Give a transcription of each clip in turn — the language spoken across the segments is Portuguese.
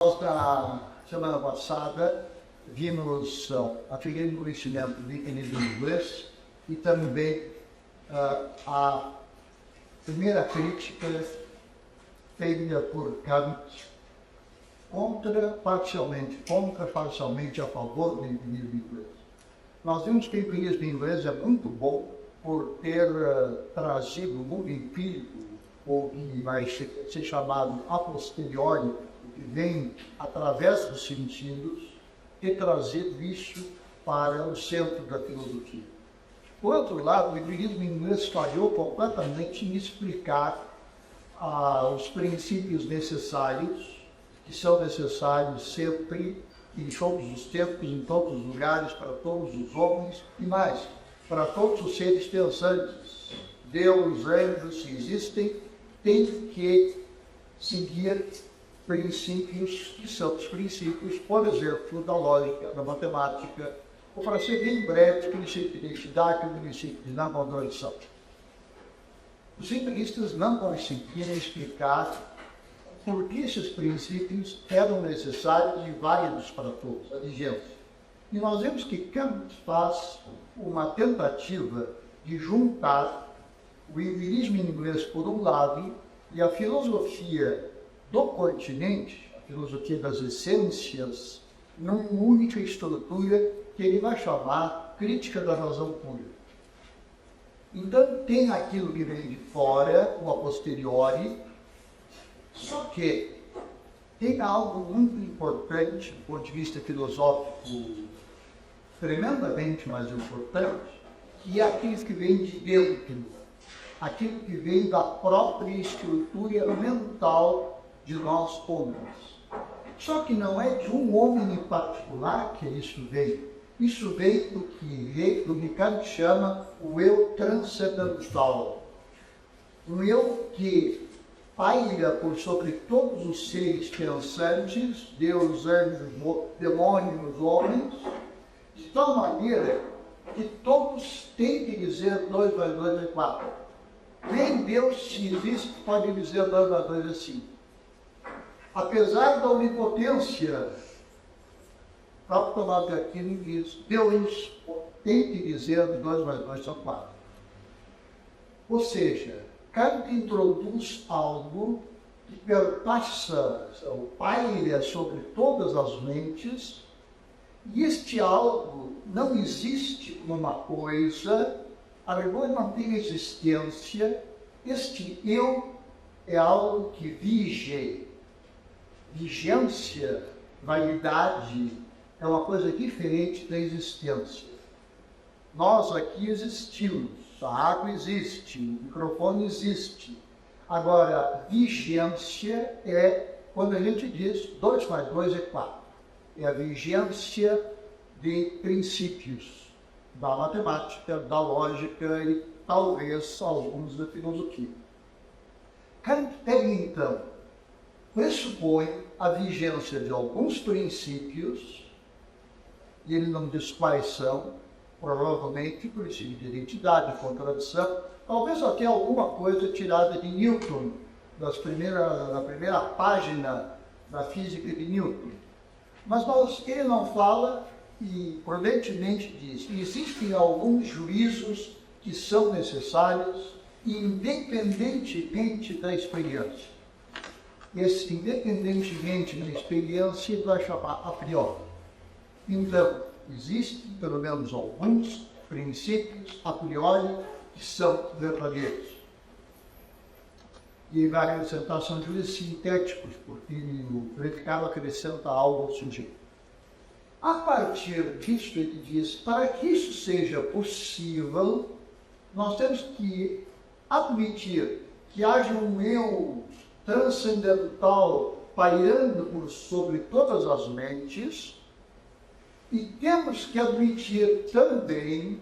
Nós, na semana passada, vimos adquirindo conhecimento de inglês e também a primeira crítica feita por Kant contra parcialmente a favor do empirismo inglês. Nós vimos que o empirismo inglês é muito bom por ter trazido o mundo empírico, ou que vai ser chamado a posteriori, que vem através dos sentidos, ter trazido isso para o centro da filosofia. Por outro lado, o empirismo inglês falhou completamente em explicar os princípios necessários, que são necessários sempre, em todos os tempos, em todos os lugares, para todos os homens e mais, para todos os seres pensantes. Deus, anjos, se existem, tem que seguir princípios que são os princípios, por exemplo, da lógica, da matemática, ou para ser bem breve, o princípio de identidade e o princípio de não contradição. Os empiristas não conseguiram explicar por que esses princípios eram necessários e válidos para todos, a vigência. E nós vemos que Kant faz uma tentativa de juntar o empirismo inglês por um lado e a filosofia do continente, a filosofia das essências, numa única estrutura que ele vai chamar crítica da razão pura. Então tem aquilo que vem de fora, o a posteriori, só que tem algo muito importante do ponto de vista filosófico, tremendamente mais importante, que é aquilo que vem de dentro, aquilo que vem da própria estrutura mental de nós homens. Só que não é de um homem em particular que isso veio. Isso veio do que Kant chama o eu transcendental. Um eu que paira por sobre todos os seres pensantes, Deus, anjos, demônios, homens, de tal maneira que todos têm que dizer 2 mais 2 é 4. Nem Deus, se existe, pode dizer 2 mais 2 é 5. Apesar da onipotência, o próprio Tomás de Aquino diz, Deus tem que dizer 2 mais 2 são 4. Ou seja, Kant introduz algo que perpassa, ou paira sobre todas as mentes, e este algo não existe como uma coisa, a vergonha não tem existência, este eu é algo que vige. Vigência, validade, é uma coisa diferente da existência. Nós aqui existimos, a água existe, o microfone existe. Agora, vigência é quando a gente diz 2 mais 2 é 4. É a vigência de princípios da matemática, da lógica e talvez alguns da filosofia. Kant pega então, pressupõe a vigência de alguns princípios, e ele não diz quais são, provavelmente princípio de identidade, de contradição, talvez até alguma coisa tirada de Newton, da primeira página da física de Newton. Mas ele não fala e prudentemente diz, existem alguns juízos que são necessários independentemente da experiência. Esse independentemente da experiência ele vai chamar a priori. Então, existem pelo menos alguns princípios a priori que são verdadeiros. E ele vai acrescentar são juízes sintéticos, porque o predicado acrescenta algo ao sujeito. A partir disso, ele diz, para que isso seja possível, nós temos que admitir que haja um eu transcendental pairando por sobre todas as mentes, e temos que admitir também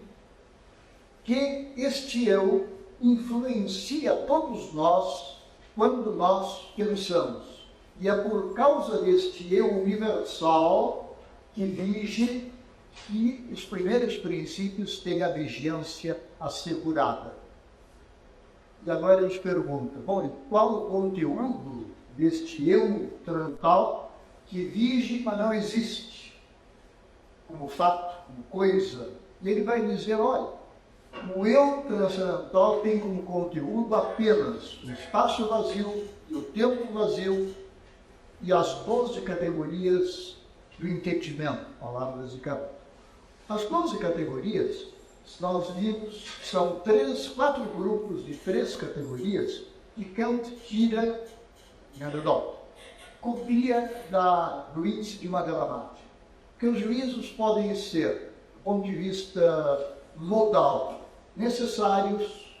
que este eu influencia todos nós quando nós pensamos. E é por causa deste eu universal que vige que os primeiros princípios têm a vigência assegurada. E agora eles perguntam, bom, qual o conteúdo deste eu transcendental que vige, mas não existe, como fato, como coisa. E ele vai dizer, olha, o eu transcendental tem como conteúdo apenas o espaço vazio e o tempo vazio e as 12 categorias do entendimento, palavras de Kant. As 12 categorias, nós vimos, são 4 grupos de 3 categorias que Kant tira em Aristotle. Copia do índice de uma gramática. Que os juízos podem ser, do ponto de vista modal, necessários,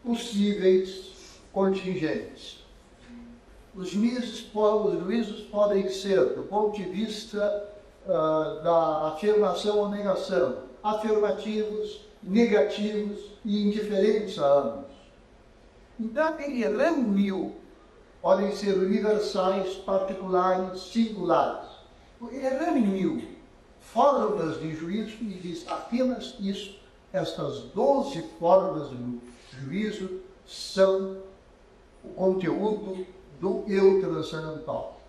possíveis, contingentes. Os juízos podem ser, do ponto de vista da afirmação ou negação, afirmativos, negativos e indiferentes a ambos. Então, aquele reuniu podem ser universais, particulares, singulares. Ele reuniu formas de juízo e diz apenas isso. Estas 12 formas de juízo são o conteúdo do eu transcendental.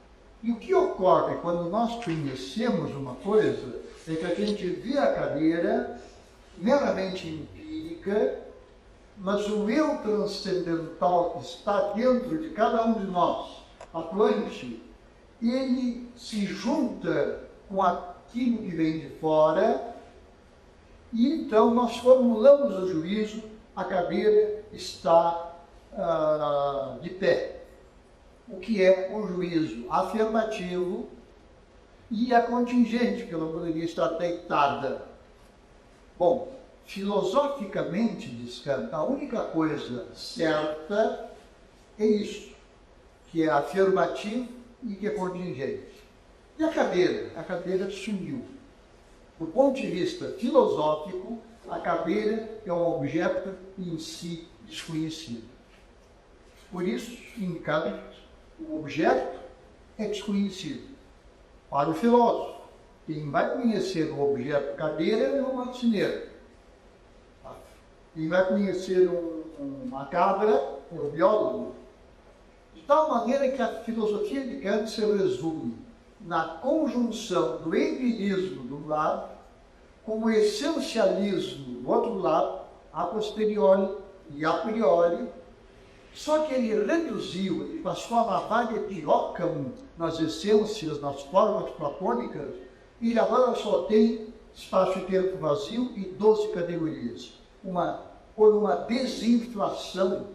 E o que ocorre quando nós conhecemos uma coisa é que a gente vê a cadeira meramente empírica, mas o eu transcendental que está dentro de cada um de nós, atuante, ele se junta com aquilo que vem de fora e então nós formulamos o juízo, a cadeira está de pé. O que é um juízo afirmativo e a contingente, que ela poderia estar deitada. Bom, filosoficamente, diz Kant, a única coisa certa é isso, que é afirmativo e que é contingente. E a cadeira? A cadeira sumiu. Do ponto de vista filosófico, a cadeira é um objeto em si desconhecido. Por isso, em Kant, o objeto é desconhecido. Para o filósofo, quem vai conhecer o objeto cadeira é um marceneiro. Quem vai conhecer uma cabra é o biólogo. De tal maneira que a filosofia de Kant se resume na conjunção do empirismo do lado com o essencialismo do outro lado, a posteriori e a priori. Só que ele reduziu, ele passou a lavar de pirocamo nas essências, nas formas platônicas, e ele agora só tem espaço e tempo vazio e 12 categorias. Por uma desinflação,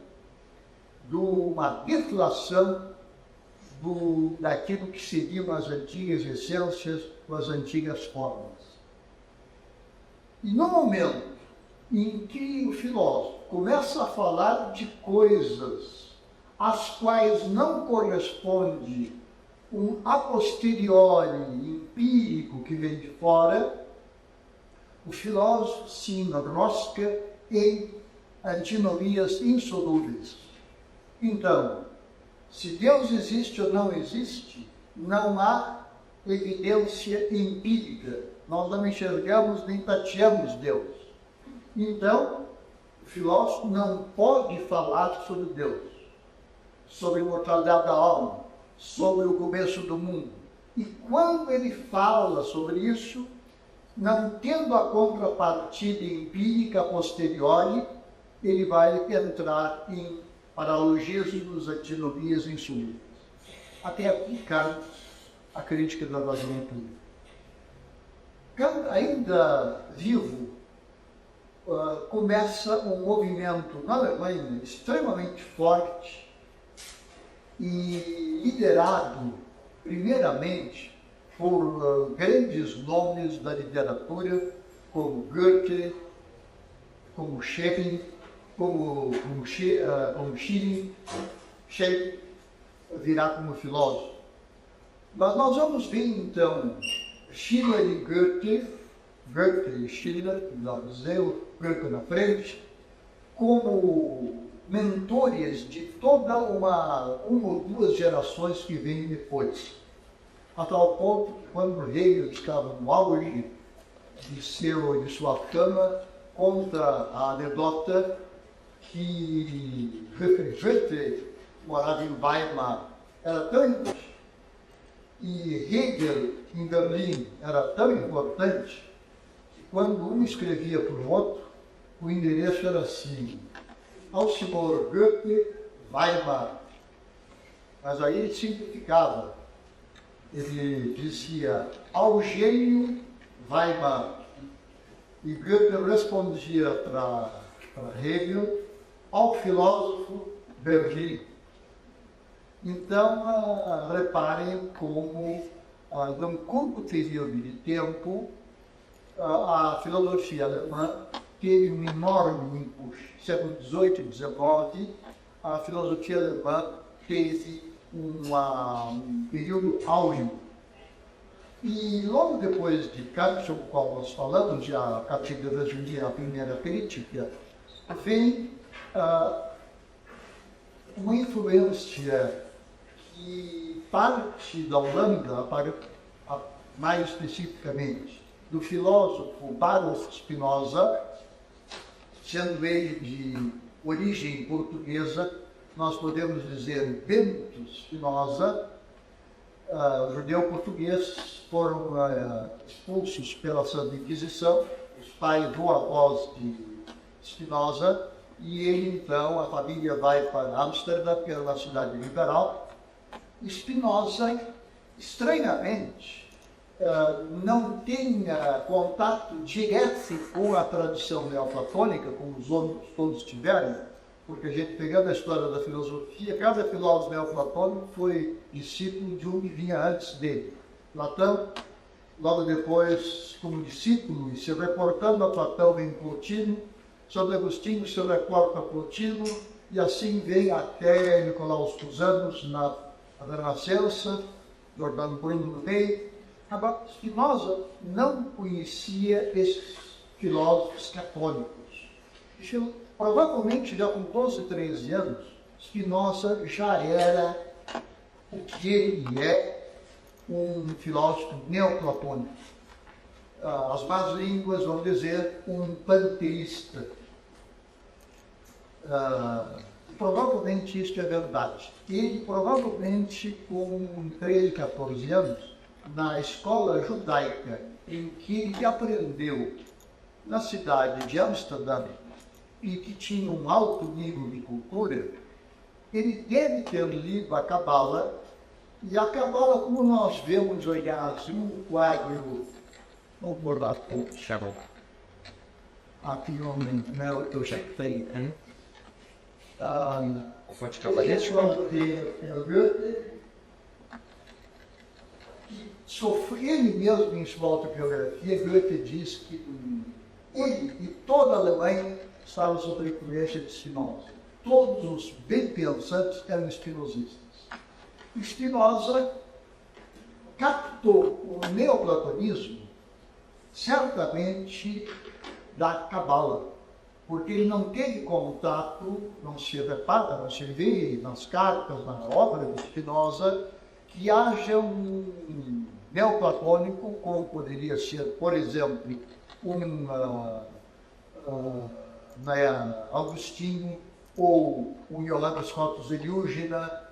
uma deflação daquilo que seriam as antigas essências, as antigas formas. E no momento em que o filósofo começa a falar de coisas às quais não corresponde um a posteriori empírico que vem de fora, o filósofo se enrosca em antinomias insolúveis. Então, se Deus existe ou não existe, não há evidência empírica. Nós não enxergamos nem tateamos Deus. Então, o filósofo não pode falar sobre Deus, sobre a imortalidade da alma, sobre o começo do mundo. E quando ele fala sobre isso, não tendo a contrapartida empírica a posteriori, ele vai entrar em paralogismos, antinomias insolúveis. Até aqui, Kant, a crítica da razão empírica. Kant, ainda vivo, começa um movimento na Alemanha extremamente forte e liderado, primeiramente, por grandes nomes da literatura, como Goethe, como Schelling, como Schelling virá como filósofo. Mas nós vamos ver, então, Schiller e Goethe e Schiller, Goethe na frente, como mentores de toda uma ou duas gerações que vêm depois. A tal ponto que quando Hegel estava no auge de sua fama, conta a anedota que Goethe morava em Weimar, era tão E Hegel, em Berlim, era tão importante que quando um escrevia para o outro, o endereço era assim: ao senhor Goethe, Weimar. Mas aí ele simplificava. Ele dizia: ao gênio, Weimar. E Goethe respondia para Hegel: ao filósofo, Berlim. Então, reparem como, num curto período de tempo, a filosofia alemã teve um enorme impulso. Século XVIII e XIX, a filosofia alemã teve um período áureo. E logo depois de Kant, sobre o qual nós falamos, já a partir de resumir a primeira crítica, vem uma influência que parte da Holanda, mais especificamente, do filósofo Baruch Spinoza, sendo ele de origem portuguesa, nós podemos dizer Bento Spinoza, judeu-português, foram expulsos pela Santa Inquisição, os pais do avós de Spinoza, e ele então, a família vai para Amsterdã, que era uma cidade liberal. Spinoza, estranhamente, não tem contato direto com a tradição neoplatônica, como os outros todos tiveram, porque a gente, pegando a história da filosofia, cada filósofo neoplatônico foi discípulo de um que vinha antes dele. Platão, logo depois, como discípulo, e se reportando a Platão em Plotino, Santo Agostinho se reporta a Plotino, e assim vem até Nicolaus Cusanus na Renascença, Giordano Bruno no meio. Agora, Spinoza não conhecia esses filósofos católicos. Provavelmente, já com 12, 13 anos, Spinoza já era o que ele é, um filósofo neoplatônico. As más línguas vão dizer um panteísta. Provavelmente isso é verdade. Ele, provavelmente, com 13, 14 anos, na escola judaica em que ele aprendeu na cidade de Amsterdã e que tinha um alto nível de cultura, ele deve ter lido a Cabala, e a Cabala, como nós vemos olhar assim, um quadro, vamos bordar pouco, Cheryl. Aqui, homem, não, eu já tenho, hein? Ele mesmo, em sua autobiografia, Goethe diz que ele e toda a Alemanha estavam sob a influência de Spinoza. Todos os bem-pensantes eram espinosistas. Spinoza captou o neoplatonismo, certamente, da Cabala, porque ele não teve contato, não se repara, não se vê nas cartas, na obra de Spinoza, que haja um neoplatônico, como poderia ser, por exemplo, Agostinho ou o Yolanda Scott Eliúgena.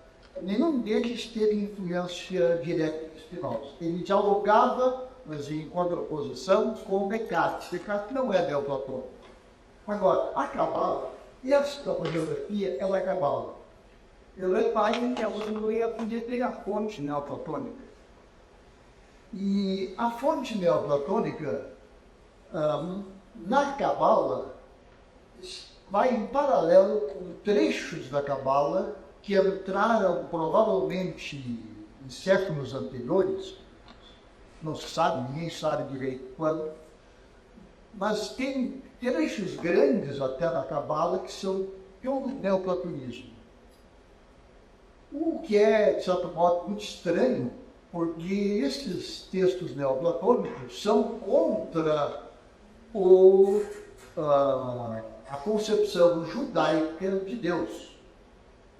Nenhum deles teve influência direta de Spinoza. Ele dialogava, mas em contraposição com Descartes. Descartes não é neoplatônico. Agora, a Cabala, esta biografia, ela é Cabala. Ela é pai que ela não ia poder ter a fonte neoplatônica. E a fonte neoplatônica, na Cabala, vai em paralelo com trechos da Cabala que entraram provavelmente em séculos anteriores, não se sabe, ninguém sabe direito quando, mas tem trechos grandes até na Cabala que são pelo neoplatonismo. O que é, de certo modo, muito estranho, porque esses textos neoplatônicos são contra a concepção judaica de Deus.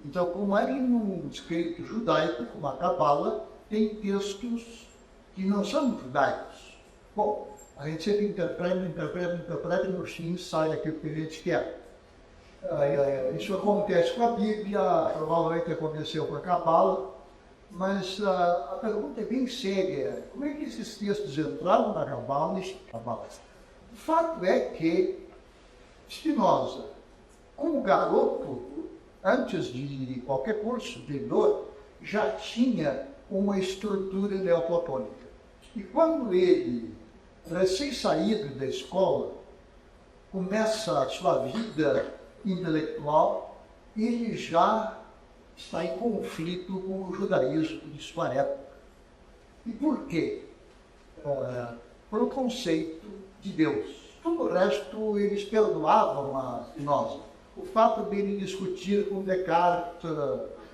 Então, como é num escrito judaico, como a Cabala, tem textos que não são judaicos. Bom, a gente sempre interpreta e no fim sai aquilo que a gente quer. Isso acontece com a Bíblia, provavelmente aconteceu com a Cabala, Mas a pergunta é bem séria. Como é que esses textos entraram na Cabala? O fato é que Spinoza, como garoto, antes de qualquer curso superior, já tinha uma estrutura neoplatônica. E quando ele, recém-saído da escola, começa a sua vida intelectual, ele já está em conflito com o judaísmo de sua época. E por quê? Por um conceito de Deus. Todo o resto eles perdoavam a Spinoza. O fato dele discutir com Descartes,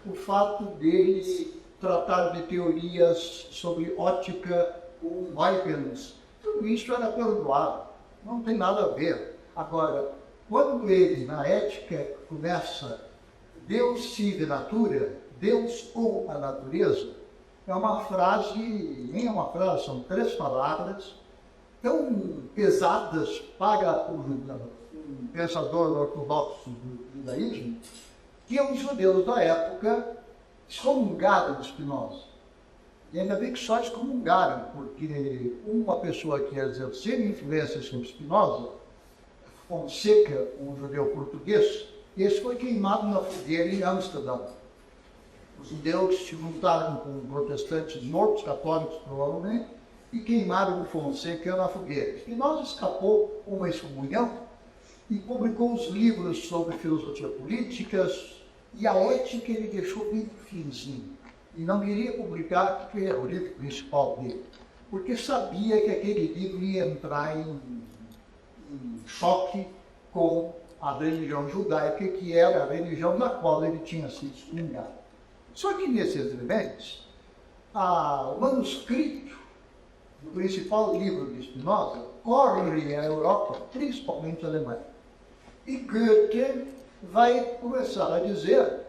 o fato dele tratar de teorias sobre ótica com Huygens, tudo isso era perdoado. Não tem nada a ver. Agora, quando ele, na ética, começa Deus sive natura, Deus ou a natureza, é uma frase, nem é uma frase, são 3 palavras, tão pesadas para um pensador ortodoxo do judaísmo, que os judeus da época excomungaram Spinoza. E ainda bem que só excomungaram, porque uma pessoa que exercer influência sobre Spinoza, Fonseca, um judeu português, esse foi queimado na fogueira em Amsterdã. Os judeus se juntaram com protestantes mortos, católicos provavelmente, e queimaram o Fonseca na fogueira. Spinoza escapou com uma excomunhão e publicou os livros sobre filosofia política e a ética ele deixou bem no finzinho. E não queria publicar, porque era o livro principal dele, porque sabia que aquele livro ia entrar em choque com a religião judaica, que era a religião da qual ele tinha sido excomungado. Só que nesses eventos, o manuscrito do principal livro de Spinoza corre a Europa, principalmente a Alemanha. E Goethe vai começar a dizer: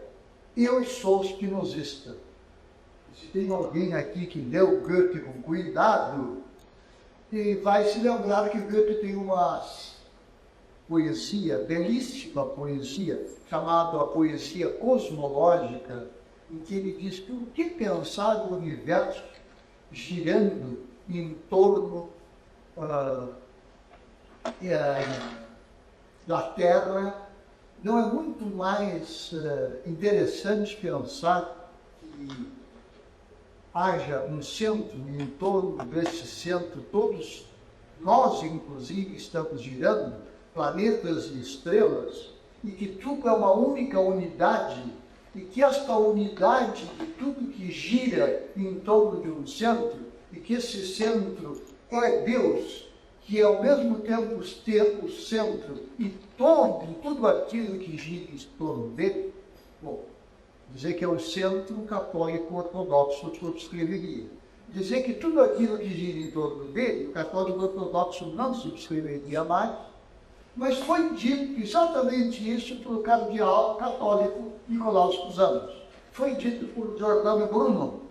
eu sou spinozista. Se tem alguém aqui que leu Goethe com cuidado, e vai se lembrar que Goethe tem uma poesia, belíssima poesia, chamada a poesia cosmológica, em que ele diz que o que pensar do universo girando em torno da Terra, não é muito mais interessante pensar que haja um centro e em torno desse centro todos nós, inclusive, estamos girando, planetas e estrelas, e que tudo é uma única unidade, e que esta unidade de tudo que gira em torno de um centro, e que esse centro é Deus, que ao mesmo tempo ter o centro e tudo aquilo que gira em torno dele. Bom, dizer que é o centro católico ortodoxo subscreveria. Dizer que tudo aquilo que gira em torno dele, o católico ortodoxo não subscreveria mais, mas foi dito exatamente isso pelo cardeal católico Nicolaus Cusanus. Foi dito por Giordano Bruno.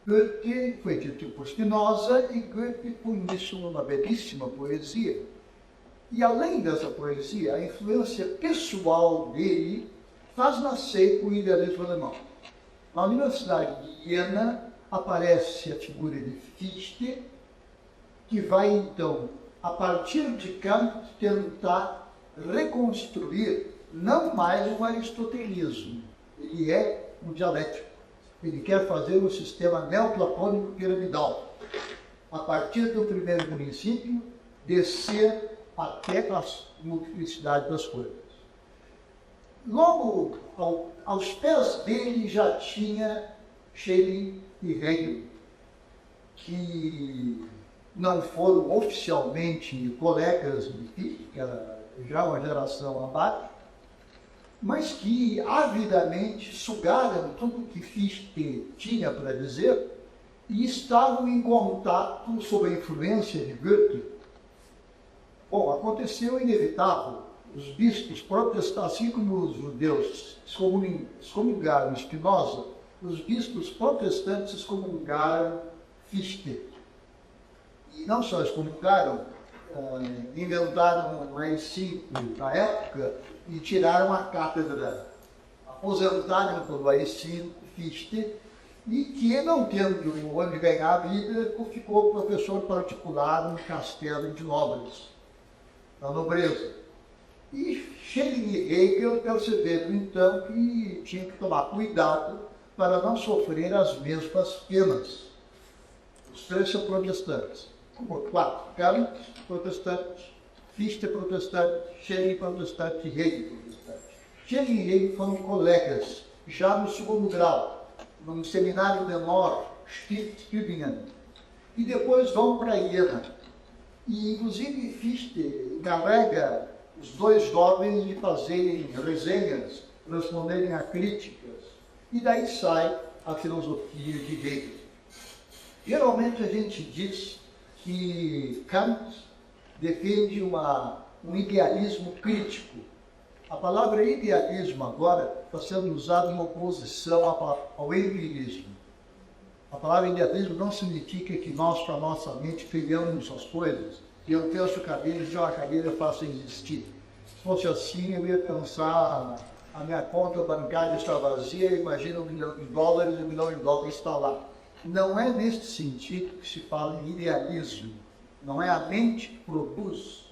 Goethe foi dito por Spinoza e Goethe põe isso numa belíssima poesia. E além dessa poesia, a influência pessoal dele faz nascer o idealismo alemão. Na Universidade de Viena aparece a figura de Fichte, que vai então, a partir de Kant, tentar reconstruir não mais um aristotelismo, ele é um dialético. Ele quer fazer um sistema neoplatônico piramidal. A partir do primeiro princípio, descer até a multiplicidade das coisas. Logo, aos pés dele já tinha Schelling e Hegel, que não foram oficialmente colegas de Fichte, que era já uma geração abaixo, mas que avidamente sugaram tudo que Fichte tinha para dizer e estavam em contato sob a influência de Goethe. Bom, aconteceu inevitável. Os bispos protestantes, assim como os judeus excomungaram Spinoza, os bispos protestantes excomungaram Fichte. E não só excomungaram, inventaram mais 5 na época e tiraram a cátedra. Aposentaram pelo AI-5 Fichte e que, não tendo onde ganhar a vida, ficou professor particular no castelo de Nobres, na nobreza. E Schelling e Hegel perceberam, então, que tinha que tomar cuidado para não sofrer as mesmas penas. Os três são protestantes. Quatro: Kant, protestante; Fichte, protestante; Schelling, protestante; e Hegel, protestante. Schelling e Hegel foram colegas, já no segundo grau, num seminário menor, Tübingen, e depois vão para Iena. E, inclusive, Fichte encarrega os dois jovens de fazerem resenhas, responderem a críticas, e daí sai a filosofia de Hegel. Geralmente a gente diz que Kant defende um idealismo crítico. A palavra idealismo agora está sendo usada em oposição ao empirismo. A palavra idealismo não significa que nós, com a nossa mente, criamos as coisas e eu penso cadeira e uma cadeira faço existir. Se fosse assim, eu ia pensar, a minha conta bancária está vazia, imagina $1 milhão, e $1 milhão está lá. Não é neste sentido que se fala em idealismo. Não é a mente que produz.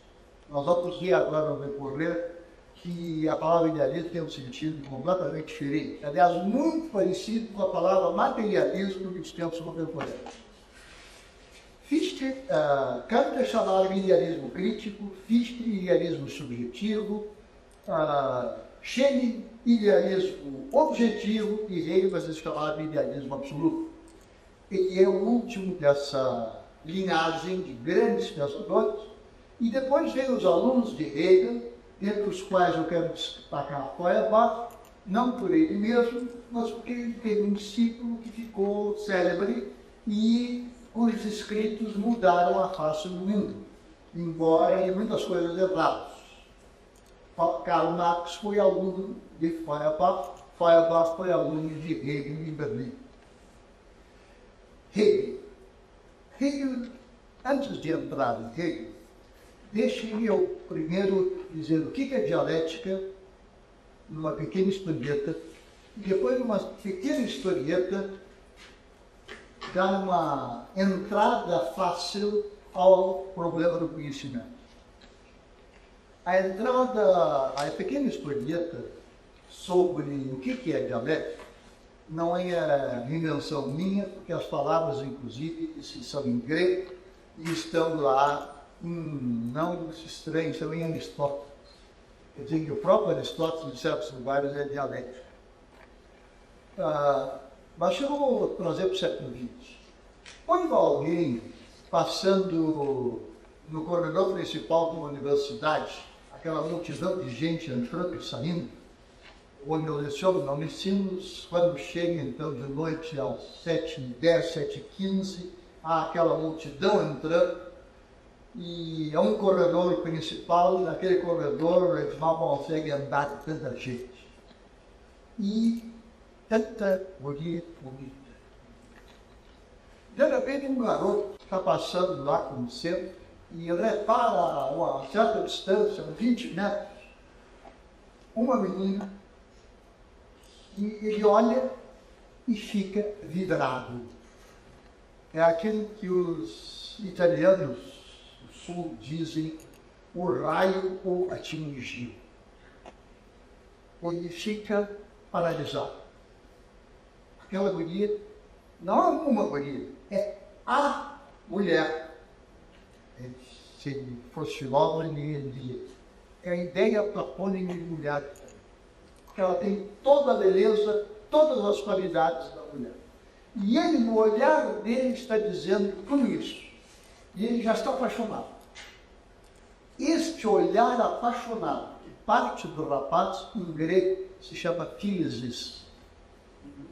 Nós vamos ver agora no decorrer que a palavra idealismo tem um sentido completamente diferente. Aliás, muito parecido com a palavra materialismo dos tempos contemporâneos. Fichte, Kant é chamado de idealismo crítico, Fichte, idealismo subjetivo, Schelling, idealismo objetivo, e Hegel vai ser chamado de idealismo absoluto. Ele é o último dessa linhagem de grandes pensadores, e depois vem os alunos de Hegel, entre os quais eu quero destacar Feuerbach, não por ele mesmo, mas porque ele teve um discípulo que ficou célebre e cujos escritos mudaram a face do mundo, embora em muitas coisas erradas. Karl Marx foi aluno de Feuerbach, Feuerbach foi aluno de Hegel em Berlim. Hegel, antes de entrar em Hegel, deixe-me eu primeiro dizer o que é dialética, numa pequena historieta, e depois numa pequena historieta dar uma entrada fácil ao problema do conhecimento. A pequena historieta sobre o que é dialética não é invenção minha, porque as palavras, inclusive, são em grego e estão lá, não estranhos, estão em Aristóteles. Quer dizer que o próprio Aristóteles, em certos lugares, é dialético. Mas eu vou trazer para o século XX. Quando alguém passando no corredor principal de uma universidade, aquela multidão de gente entrando e saindo, onde eu leciono, não me ensino, quando chega então de noite às 7h10, 7h15, há aquela multidão entrando, e é um corredor principal, e naquele corredor eles não conseguem andar de tanta gente. E tanta mulher bonita. De repente um garoto está passando lá como sempre, e repara a uma certa distância, 20 metros, uma menina, e ele olha e fica vidrado. É aquilo que os italianos do sul dizem, o raio o atingiu. Ele fica paralisado. Aquela guria, não é uma guria, é a mulher. Se ele fosse homem, ele diria. É a ideia platônica de mulher. Ela tem toda a beleza, todas as qualidades da mulher. E ele, no olhar dele, está dizendo tudo isso. E ele já está apaixonado. Este olhar apaixonado, que parte do rapaz, em grego, se chama philisis.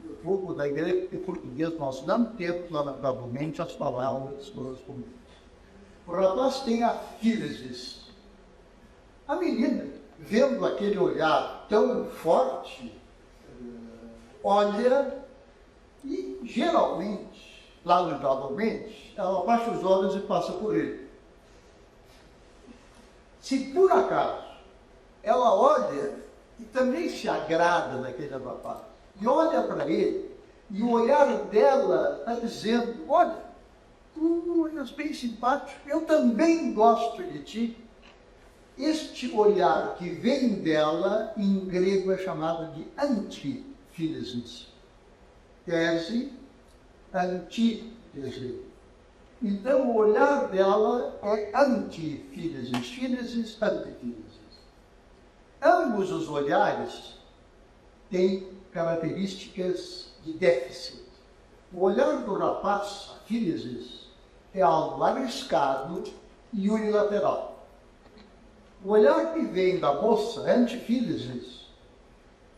No jogo da grego e português, nós não temos, lamentavelmente, as palavras correspondentes. O rapaz tem a philisis. A menina, vendo aquele olhar tão forte, olha e, geralmente, lamentavelmente, ela baixa os olhos e passa por ele. Se por acaso ela olha e também se agrada daquele rapaz, e olha para ele, E o olhar dela está dizendo, olha, tu és bem simpático, eu também gosto de ti. Este olhar que vem dela, em grego é chamado de antífilesis. Tese, antítese. Então, o olhar dela é antífilesis, filesis, antífilesis. Ambos os olhares têm características de déficit. O olhar do rapaz, a filesis, é algo arriscado e unilateral. O olhar que vem da moça, antifilesis,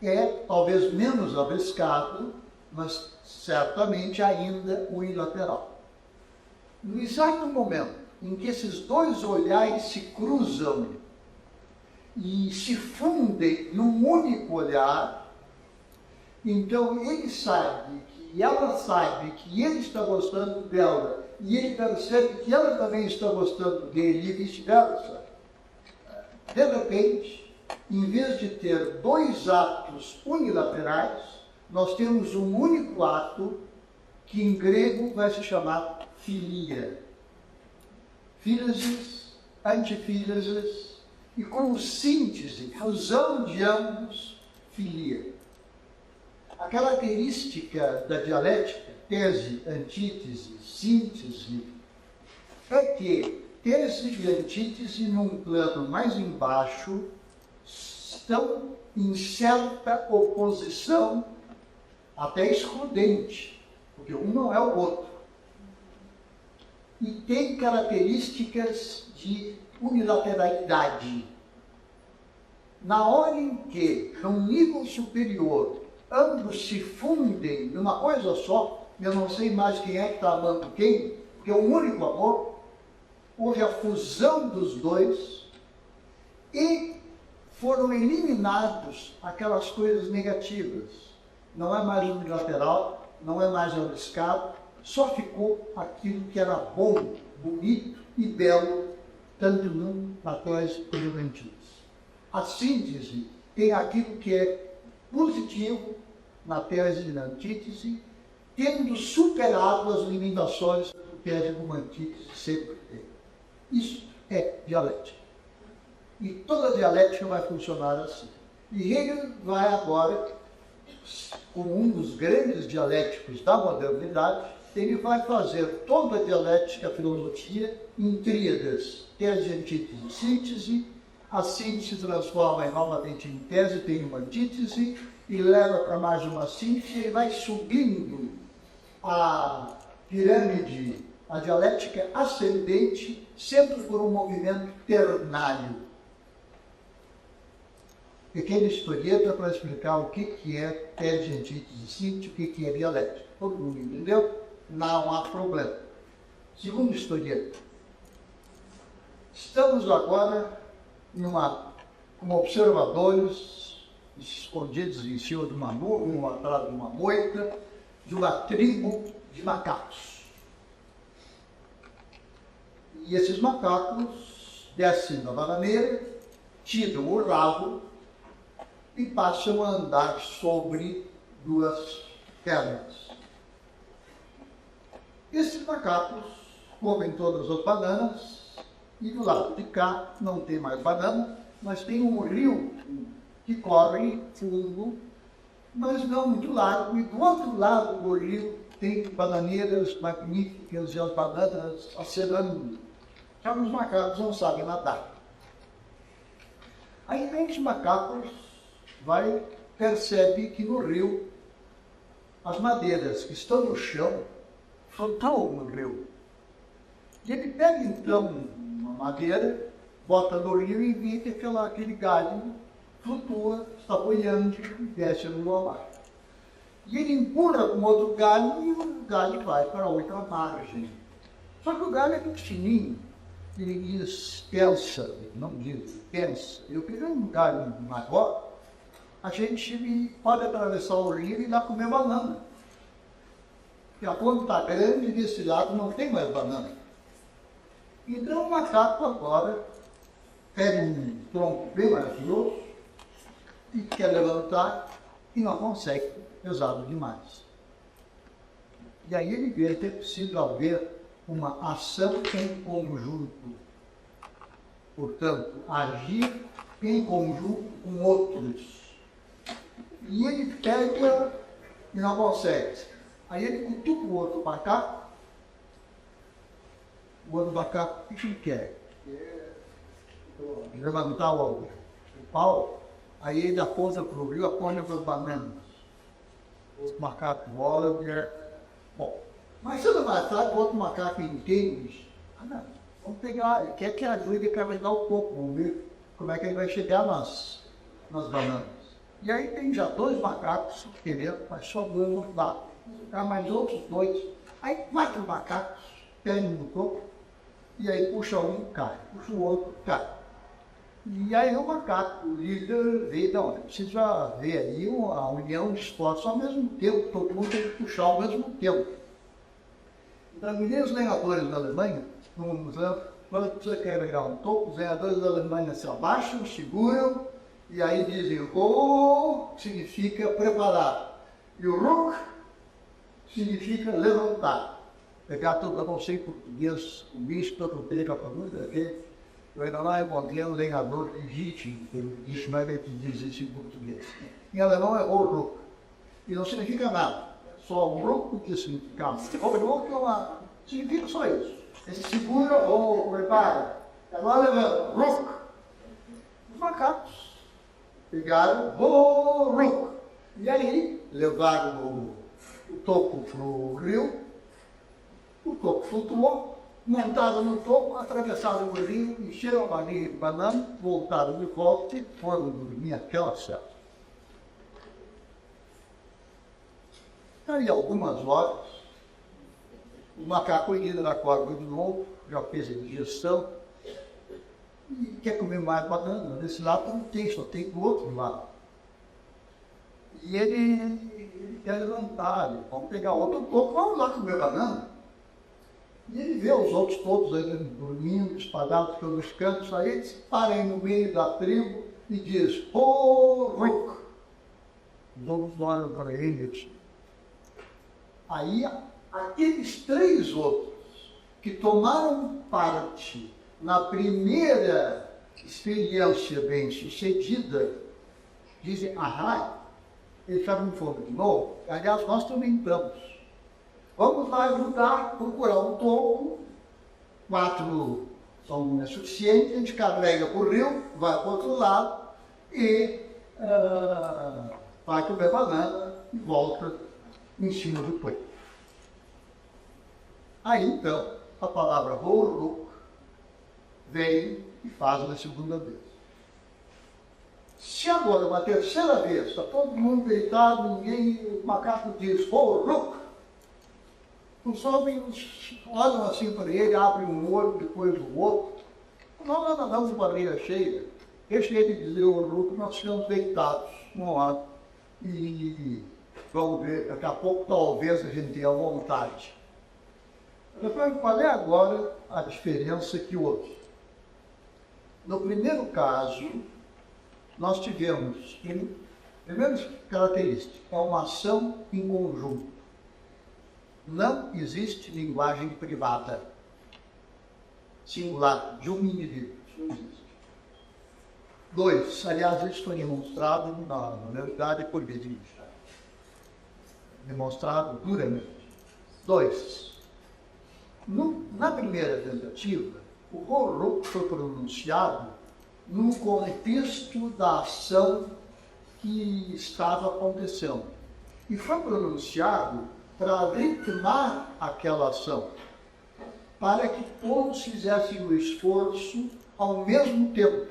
é talvez menos arriscado, mas certamente ainda unilateral. No exato momento em que esses dois olhares se cruzam e se fundem num único olhar, então ele sabe que ela sabe que ele está gostando dela e ele percebe que ela também está gostando dele e vice-versa. De repente, em vez de ter dois atos unilaterais, nós temos um único ato que em grego vai se chamar filia. Filesis, antifilesis, e como síntese, fusão de ambos, filia. A característica da dialética, tese, antítese, síntese, é que tese e antítese, num plano mais embaixo, estão em certa oposição, até excludente, porque um não é o outro. E tem características de unilateralidade. Na hora em que, num nível superior, ambos se fundem numa coisa só, eu não sei mais quem é que está amando quem, porque é um único amor, houve a fusão dos dois e foram eliminados aquelas coisas negativas. Não é mais unilateral, não é mais arriscado, só ficou aquilo que era bom, bonito e belo, tanto num na tese como no antítese. A síntese tem aquilo que é positivo na tese e na antítese, tendo superado as limitações que a tese como antítese sempre tem. Isso é dialética. E toda dialética vai funcionar assim. E Hegel vai agora, como um dos grandes dialéticos da modernidade, ele vai fazer toda a dialética, a filosofia, em tríades: tese, antítese, síntese. A síntese se transforma novamente em tese, tem uma antítese, e leva para mais uma síntese, e vai subindo a pirâmide, a dialética ascendente, sempre por um movimento ternário. Pequena historieta para explicar o que é tese, antítese, síntese, o que é dialética. Todo mundo entendeu? Não há problema. Segunda historieta. Estamos agora como observadores, escondidos em cima de uma nuvem, atrás de uma moita, de uma tribo de macacos. E esses macacos descem da bananeira, tiram o rabo e passam a andar sobre duas pernas. Esses macacos comem todas as bananas e do lado de cá não tem mais banana, mas tem um rio que corre fundo, mas não muito largo, e do outro lado do rio tem bananeiras magníficas e as bananas acenando. Já os macacos não sabem nadar. Aí vem os macacos, percebe que no rio as madeiras que estão no chão flutuam no rio. E ele pega então uma madeira, bota no rio e vê que aquele galho flutua, está boiando e desce no mar. E ele empurra com outro galho e o galho vai para outra margem. Só que o galho é pequenininho. Ele diz, pensa, eu queria um galho maior, a gente pode atravessar o rio e ir lá comer banana. Porque a ponta está grande e desse lado não tem mais banana. Então o macaco agora pega um tronco bem mais grosso e quer levantar e não consegue, pesado demais. E aí ele vê que é preciso haver uma ação em conjunto. Portanto, agir em conjunto com outros. E ele pega e não consegue. Aí ele cutuca o outro macaco. O outro macaco, o que ele quer? Levantar o pau. Aí ele aponta para o rio, aponta para as bananas. O macaco vola e é... Bom, mas se não vai tarde, o outro macaco inteiro diz: ah, não, vamos pegar, quer que ajude para dar um pouco, vamos ver como é que ele vai chegar nas bananas. E aí tem já 2 macacos querendo, mas só 2 não dá. Ficar mais outros 2. Aí 4 macacos pegam no topo, e aí puxa um, cai, puxa o outro, cai. E aí o macaco, o líder, vê, não, precisa ver aí a união de esforços ao mesmo tempo, todo mundo tem que puxar ao mesmo tempo. Então, os lenhadores da Alemanha, quando você quer pegar um topo, os lenhadores da Alemanha se abaixam, seguram, e aí dizem, "oh", significa preparar, e o "ruck" significa levantar. Pegar tudo, eu não sei português, o bicho, todo o tempo, para muito ver. Eu ainda lá encontrei um lenhador legítimo, isso não é que diz isso em português. Em alemão é "o ruck", e não significa nada. Só o grupo que significa. O grupo significa só isso. Ele segura ou prepara. Agora levanta. Ruck. Os macacos pegaram o ruck. E aí levaram o topo para o rio. O topo flutuou. Montaram no topo, atravessaram o rio, encheram a barriga de banana, voltaram de volta e foram dormir aquela cela. Aí, algumas horas, o macaco ainda acorda de novo, já fez a digestão, e quer comer mais banana. Desse lado não tem, só tem do outro lado. E ele quer levantar, vamos pegar outro pouco, vamos lá comer banana. E ele vê os outros todos aí dormindo, espalhados pelos cantos, aí ele se para aí no meio da tribo e diz: "oh, ruck". Os outros olham para ele e dizem. Aí, aqueles 3 outros que tomaram parte na primeira experiência bem-sucedida, dizem: "ah, eles estavam com fome de novo". Aliás, nós também estamos. Vamos lá ajudar, procurar um topo. 4 são suficientes, a gente carrega para o rio, vai para o outro lado e vai comer banana e volta em cima do coelho. Aí então, a palavra "ruck" vem e faz uma segunda vez. Se agora, uma terceira vez, está todo mundo deitado, o macaco diz "ruck", os homens olham assim para ele, abrem um olho, depois o outro. Nós andamos de barriga cheia. Deixa ele dizer o "ruck", nós ficamos deitados no lado. E vamos ver, daqui a pouco talvez a gente tenha vontade. Depois, qual é agora a diferença que houve? No primeiro caso, nós tivemos, primeira característica, é uma ação em conjunto. Não existe linguagem privada, singular, de um indivíduo. Não existe. 2, aliás, isso foi demonstrado na verdade por Wittgenstein. Demonstrado duramente. 2. Na primeira tentativa, o "ruck" foi pronunciado no contexto da ação que estava acontecendo. E foi pronunciado para ritmar aquela ação, para que todos fizessem o esforço ao mesmo tempo.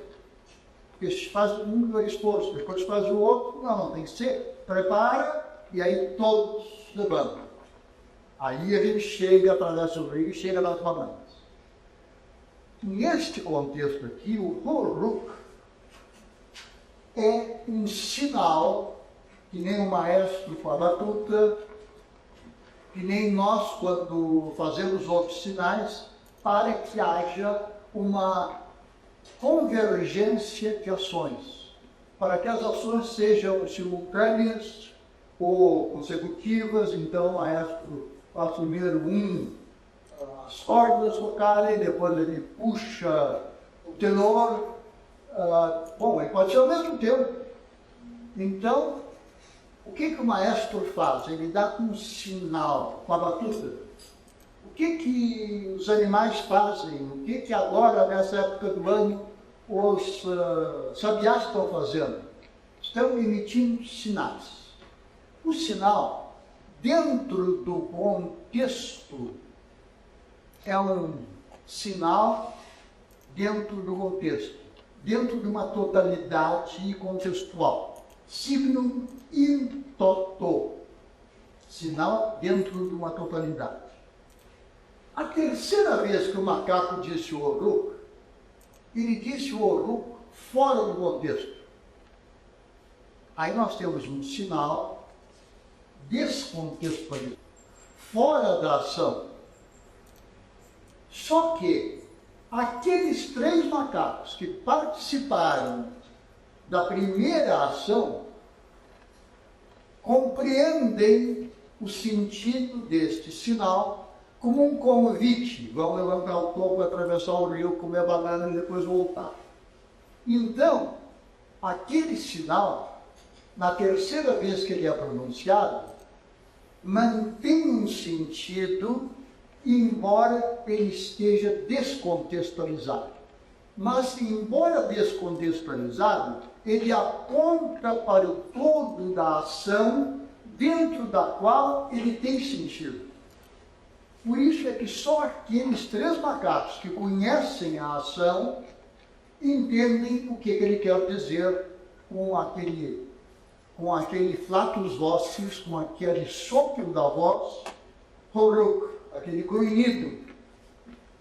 Porque se faz um esforço, depois faz o outro, não, tem que ser, prepara, e aí todos levantam. Aí a gente chega, atravessa o rio e chega nas bananas. Neste contexto aqui, o "ruck" é um sinal, que nem o maestro fala tuta, que nem nós, quando fazemos outros sinais, para que haja uma convergência de ações, para que as ações sejam simultâneas ou consecutivas. Então o maestro faz primeiro as cordas vocais, depois ele puxa o tenor. Bom, ele pode ser ao mesmo tempo. Então, o que o maestro faz? Ele dá um sinal com a batuta. O que os animais fazem? O que agora, nessa época do ano, os sabiás estão fazendo? Estão emitindo sinais. O sinal, dentro do contexto, é um sinal dentro do contexto, dentro de uma totalidade contextual. Signum in toto, sinal dentro de uma totalidade. A terceira vez que o macaco disse o Uruk, ele disse o Uruk fora do contexto. Aí nós temos um sinal descontextualizado, fora da ação. Só que aqueles 3 macacos que participaram da primeira ação compreendem o sentido deste sinal como um convite. Vão levantar o topo, atravessar o rio, comer banana e depois voltar. Então, aquele sinal, na terceira vez que ele é pronunciado, mantém um sentido, embora ele esteja descontextualizado. Mas, embora descontextualizado, ele aponta para o todo da ação, dentro da qual ele tem sentido. Por isso é que só aqueles 3 macacos que conhecem a ação entendem o que ele quer dizer com aquele flatus vocis, com aquele sopro da voz, horuk, aquele grunhido.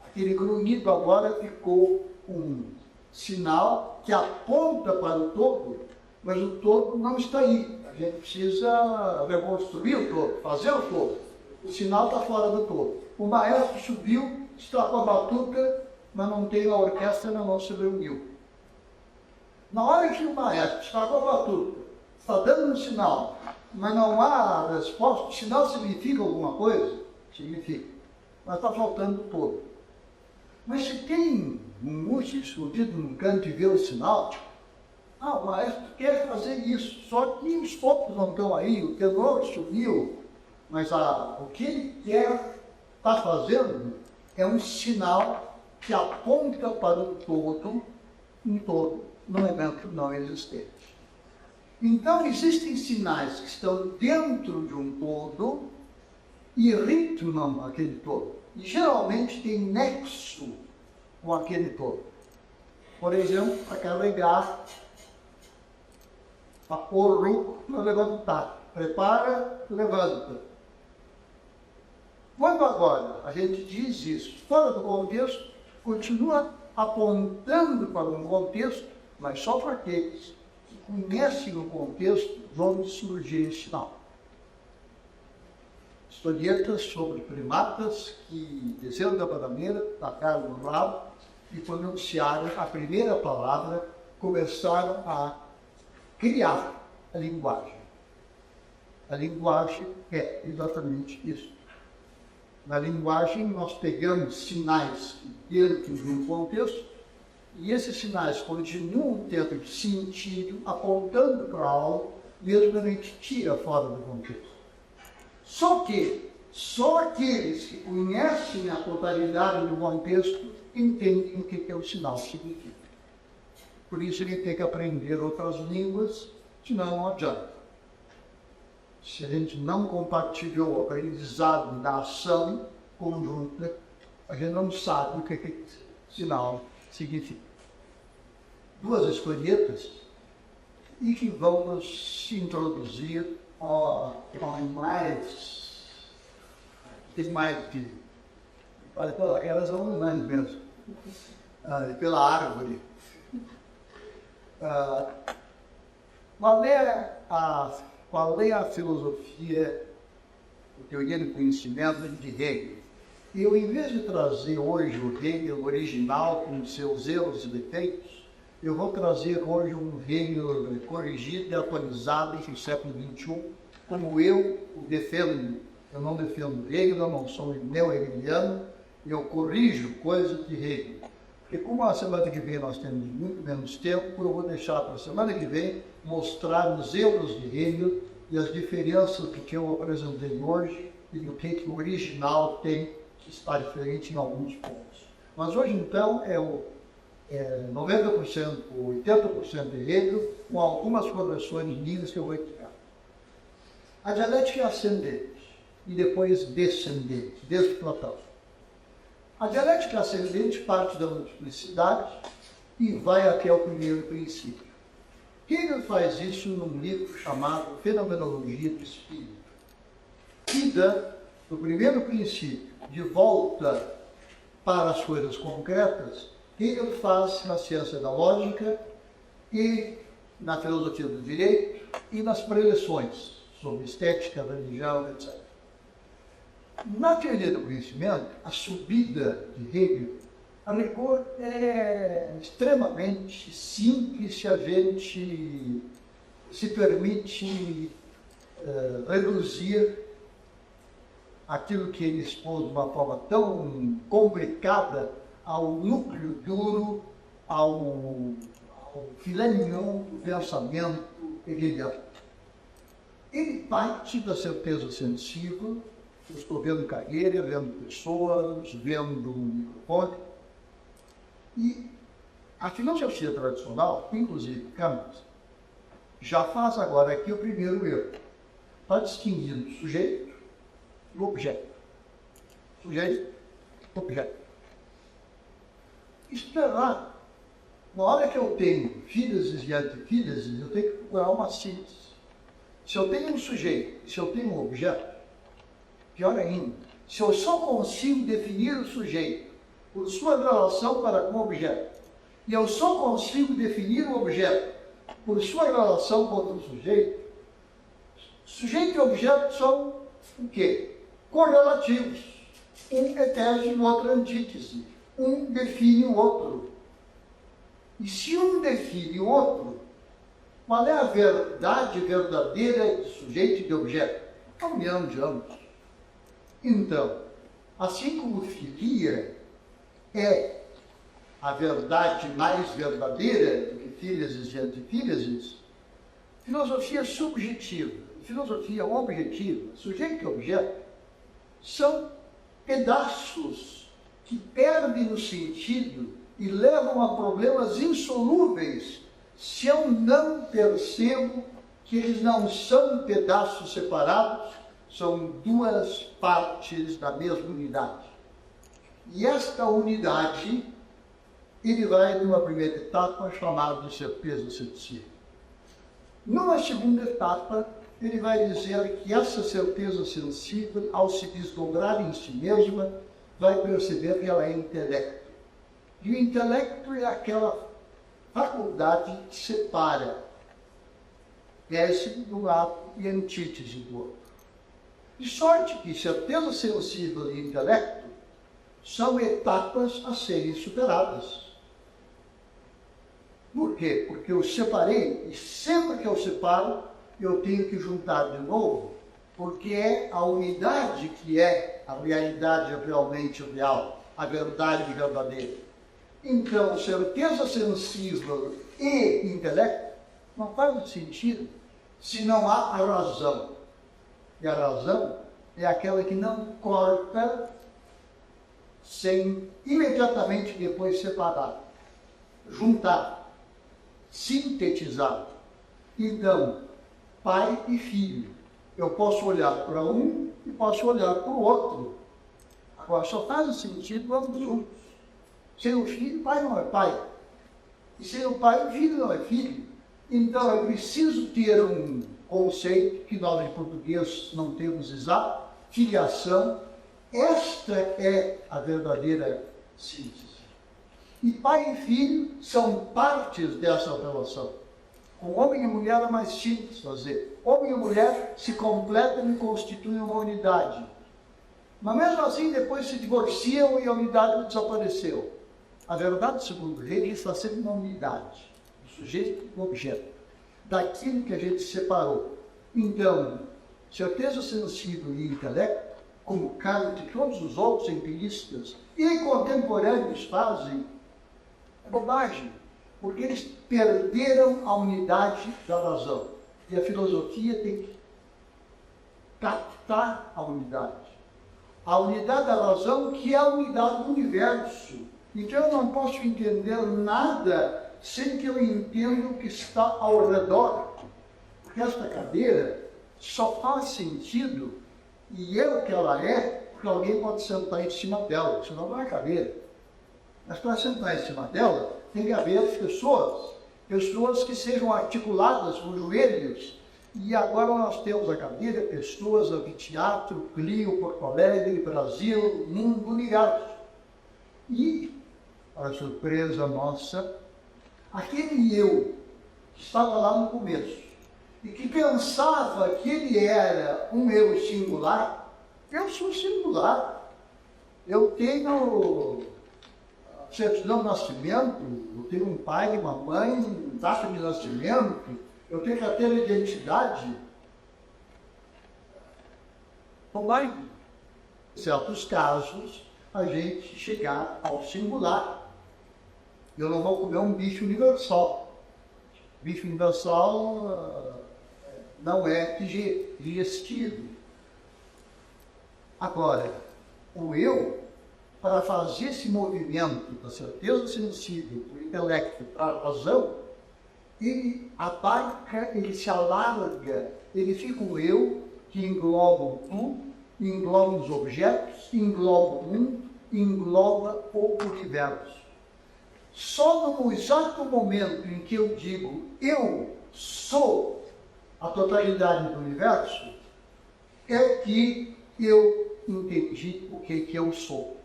Aquele grunhido agora ficou um sinal que aponta para o todo, mas o todo não está aí. A gente precisa reconstruir o todo, fazer o todo. O sinal está fora do todo. O maestro subiu, está com a batuta, mas não tem a orquestra, não se reuniu. Na hora que o maestro está com a batuta, está dando um sinal, mas não há resposta, o sinal significa alguma coisa? Significa. Mas está faltando o todo. Mas se tem um músico escondido num canto e vê o sinal, o maestro quer fazer isso, só que os topos não estão aí, o tenor subiu, mas o que ele quer estar fazendo é um sinal que aponta para o todo, um todo, num evento não existente. Então, existem sinais que estão dentro de um todo e ritmam aquele todo. E geralmente tem nexo com aquele todo. Por exemplo, para carregar, para pôr para levantar. Prepara, levanta. Quando agora a gente diz isso fora do contexto, continua apontando para um contexto, mas só para aqueles que conhecem o contexto vão surgir esse sinal. Historietas sobre primatas que desceram da bananeira, tacaram no rabo e pronunciaram a primeira palavra, começaram a criar a linguagem. A linguagem é exatamente isso. Na linguagem, nós pegamos sinais dentro de um contexto e esses sinais continuam tendo sentido, apontando para algo, mesmo que a gente tira fora do contexto. Só que só aqueles que conhecem a totalidade do contexto entendem o que o sinal significa. Por isso ele tem que aprender outras línguas, senão não adianta. Se a gente não compartilhou o aprendizado da ação conjunta, a gente não sabe o que sinal significa. 2 historietas e que vão nos introduzir tem mais que elas são humanas mesmo, pela árvore. Qual é a filosofia, a teoria do conhecimento de Hegel? Eu, em vez de trazer hoje o Hegel original com seus erros e defeitos, eu vou trazer hoje um Hegel corrigido e atualizado no século XXI, como eu o defendo, Eu não defendo Hegel, eu não sou neo-hegeliano, eu corrijo coisas de Hegel. Porque como a semana que vem nós temos muito menos tempo, eu vou deixar para a semana que vem mostrar os erros de Hegel e as diferenças que eu apresentei hoje e do que o original tem que está diferente em alguns pontos. Mas hoje, então, é 90%, 80% de Hegel, com algumas correções minhas que eu vou explicar. A dialética é ascendente e depois descendente, desde Platão. A dialética ascendente parte da multiplicidade e vai até o primeiro princípio. Hegel faz isso num livro chamado Fenomenologia do Espírito. Ida do primeiro princípio de volta para as coisas concretas, Hegel faz na ciência da lógica e na filosofia do direito e nas preleções sobre estética, religião, etc. Na teoria do conhecimento, a subida de Hegel, a rigor, é extremamente simples se a gente se permite reduzir aquilo que ele expôs de uma forma tão complicada ao núcleo duro, ao filé mignon do pensamento hegeliano. Ele parte da certeza sensível. Eu estou vendo carreira, vendo pessoas, vendo um microfone. E a filosofia tradicional, inclusive Kant, já faz agora aqui o primeiro erro. Está distinguindo o sujeito e o objeto. Sujeito e objeto. Esperar. Na hora que eu tenho fílises e antifílises, eu tenho que procurar uma síntese. Se eu tenho um sujeito, se eu tenho um objeto, pior ainda, se eu só consigo definir o sujeito por sua relação para com o objeto, e eu só consigo definir o objeto por sua relação com o sujeito e objeto são o quê? Correlativos. Um etege o outro antítese. Um define o outro. E se um define o outro, qual é a verdade verdadeira de sujeito e de objeto? A união de ambos. Então, assim como filia é a verdade mais verdadeira do que fílises e antifílises, filosofia subjetiva, filosofia objetiva, sujeito e objeto, são pedaços que perdem o sentido e levam a problemas insolúveis se eu não percebo que eles não são pedaços separados, são duas partes da mesma unidade. E esta unidade, ele vai numa primeira etapa chamada de certeza sensível. Numa segunda etapa, ele vai dizer que essa certeza sensível, ao se desdobrar em si mesma, vai perceber que ela é intelecto. E o intelecto é aquela faculdade que separa tese do lado e antítese do outro. De sorte que certeza sensível e intelecto são etapas a serem superadas. Por quê? Porque eu separei, e sempre que eu separo, eu tenho que juntar de novo, porque é a unidade que é a realidade realmente real, a verdade verdadeira. Então, certeza sensível e intelecto não faz sentido se não há a razão. E a razão é aquela que não corta sem imediatamente depois separar, juntar, sintetizar. Então, pai e filho. Eu posso olhar para um e posso olhar para o outro. Agora, só faz sentido ambos juntos. Sem o filho, pai não é pai. E sem o pai, o filho não é filho. Então, eu preciso ter um conceito que nós em português não temos exato, filiação. Esta é a verdadeira síntese. E pai e filho são partes dessa relação. Com homem e mulher é mais simples fazer. Homem e mulher se completam e constituem uma unidade. Mas mesmo assim, depois se divorciam e a unidade desapareceu. A verdade, segundo ele, está sempre uma unidade. O sujeito e o objeto. Daquilo que a gente separou. Então, certeza sensível e intelecto, como Kant e todos os outros empiristas e contemporâneos fazem, é bobagem, porque eles perderam a unidade da razão. E a filosofia tem que captar a unidade. A unidade da razão, que é a unidade do universo. Então eu não posso entender nada sem que eu entenda o que está ao redor. Porque esta cadeira só faz sentido, e é o que ela é, porque alguém pode sentar em cima dela, senão não é cadeira. Mas para sentar em cima dela, tem que haver pessoas que sejam articuladas com joelhos. E agora nós temos a cadeira, pessoas, anfiteatro, Clio, Porto Alegre, Brasil, mundo, universo. E, para surpresa nossa, aquele eu que estava lá no começo e que pensava que ele era um eu singular, eu sou singular. Eu tenho certidão de nascimento, eu tenho um pai, uma mãe, data de nascimento, eu tenho carteira de identidade. Então, vai, em certos casos, a gente chegar ao singular. Eu não vou comer um bicho universal. Bicho universal não é digestivo. Agora, o eu, para fazer esse movimento da certeza sensível, do intelecto para a razão, ele abarca, ele se alarga, ele fica um eu que engloba o tudo, engloba os objetos, engloba o mundo, engloba o universo. Só no exato momento em que eu digo eu sou a totalidade do universo, é que eu entendi o que eu sou.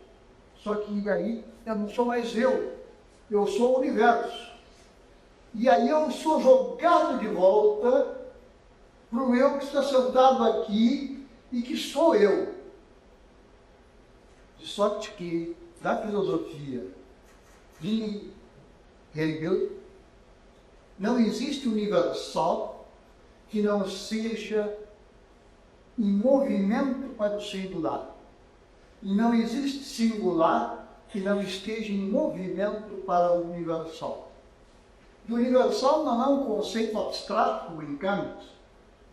Só que aí eu não sou mais eu sou o universo. E aí eu sou jogado de volta para o eu que está sentado aqui e que sou eu. De sorte que, na filosofia de Hegel, não existe universal que não seja em movimento para o singular. E não existe singular que não esteja em movimento para o universal. E o universal não é um conceito abstrato como em Kant,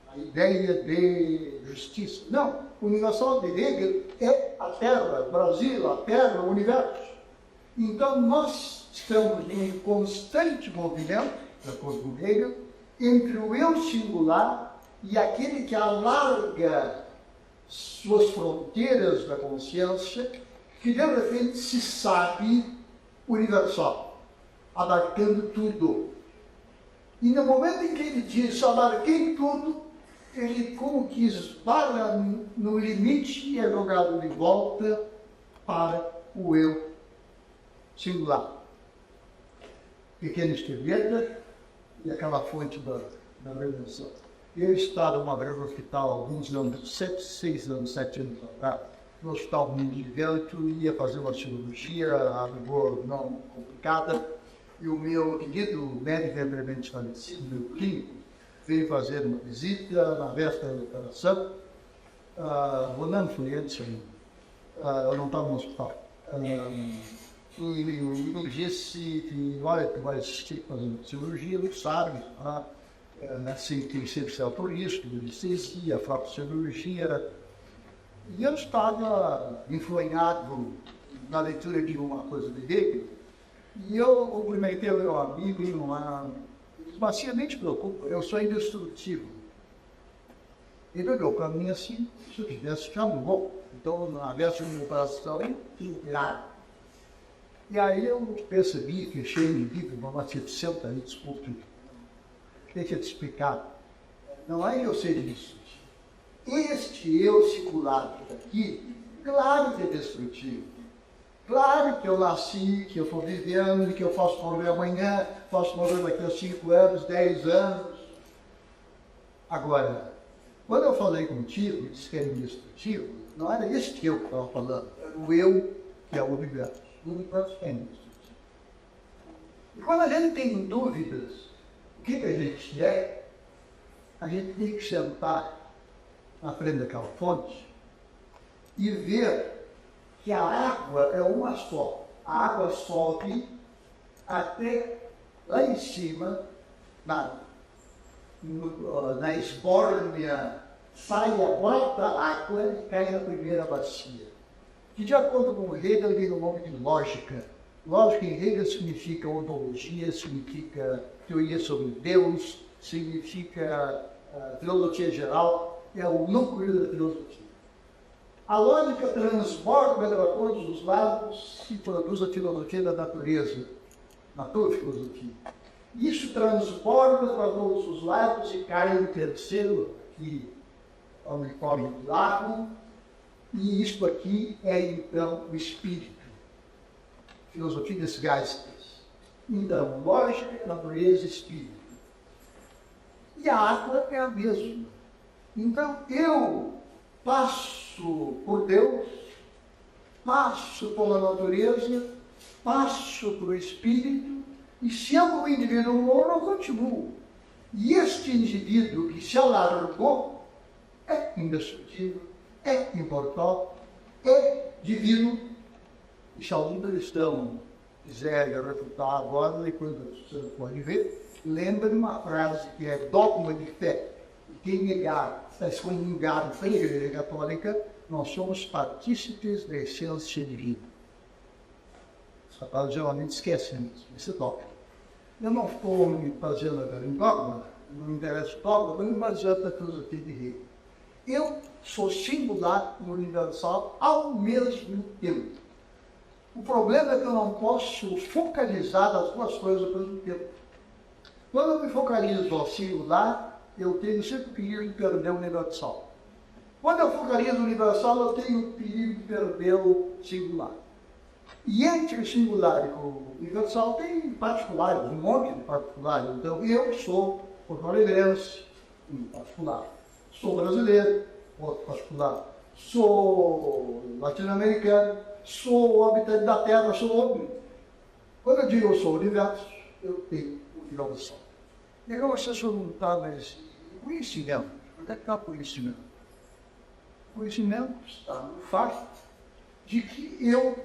a ideia de justiça. Não, o universal de Hegel é a Terra, o Brasil, a Terra, o universo. Então nós estamos em constante movimento, de acordo com Hegel, entre o eu singular e aquele que alarga suas fronteiras da consciência, que de repente se sabe universal, abarcando tudo. E no momento em que ele diz abarquei tudo, ele como que esbarra no limite e é jogado de volta para o eu singular. Pequena esquerda e aquela fonte da redenção. Eu estava uma vez no hospital, alguns anos, 7 anos atrás, no hospital Mundo de Vento, ia fazer uma cirurgia, a rigor não complicada, e o meu querido médico brevemente falecido, meu clínico, veio fazer uma visita na véspera da operação, Ronaldo Fluente, eu não estava no hospital. E me disse que, olha, tu vai assistir fazendo cirurgia, não sabe, assim, tem que ser autorista, anestesia, cirurgia. E eu estava influenado na leitura de uma coisa de Hegel, e eu cumprimentei o meu amigo e mas assim, nem te preocupa, eu sou indestrutível. Ele olhou para mim assim, se eu tivesse já morreu. Então, na véspera de uma operação, nada. E aí eu percebi, fechei o livro, mas você senta aí, desculpe. Deixa eu te explicar. Não é eu ser destrutivo. Este eu circular aqui, claro que é destrutivo. Claro que eu nasci, que eu estou vivendo, que eu posso morrer amanhã, posso morrer daqui a 5 anos, 10 anos. Agora, quando eu falei contigo, disse que era indestrutível, não era este eu que estava falando, era o eu que é o universo. O universo é indestrutível. E quando a gente tem dúvidas, o que a gente é, a gente tem que sentar na frente daquela fonte e ver que a água é uma só. A água sobe até lá em cima, na esbórnia, sai a quarta água e cai na primeira bacia. Que, de acordo com Hegel, vem o nome de lógica. Lógica em Hegel significa ontologia, significa teoria sobre Deus, significa filosofia geral, é o núcleo da filosofia. A lógica transborda para todos os lados e produz a filosofia da natureza, naturfilosofia. Isso transborda para todos os lados e cai no terceiro, que é o unicórnio do lago, e isto aqui é então o espírito. Filosofia des Geistes. Então, lógica, natureza e espírito. E a água é a mesma. Então, eu passo por Deus, passo pela natureza, passo pelo espírito, e se eu um indivíduo morto, eu continuo. E este indivíduo que se alargou é indestrutível, é imortal, é divino. E se algum cristão quiser refutar agora, depois você pode ver, lembra de uma frase que é dogma de fé. Quem negar, está excomungado pela Igreja Católica, nós somos partícipes da essência divina. Os católicos geralmente esquecem esse dogma. Eu não estou me fazendo agora em dogma, não me interessa o dogma, mas me baseando na filosofia de Hegel. Eu sou singular e universal ao mesmo tempo. O problema é que eu não posso focalizar as duas coisas ao mesmo tempo. Quando eu me focalizo ao singular, eu tenho sempre o perigo de perder o universal. Quando eu focalizo o universal, eu tenho o perigo de perder o singular. E entre o singular e o universal tem particulares, um monte de particulares. Então, eu sou porto-alegrense, um particular. Sou brasileiro, outro particular. Sou latino-americano, sou habitante da Terra, sou homem. Quando eu digo eu sou o universo, eu tenho o universal. Legal você perguntar, mas conhecimento, onde é que está o conhecimento? O conhecimento está no fato de que eu,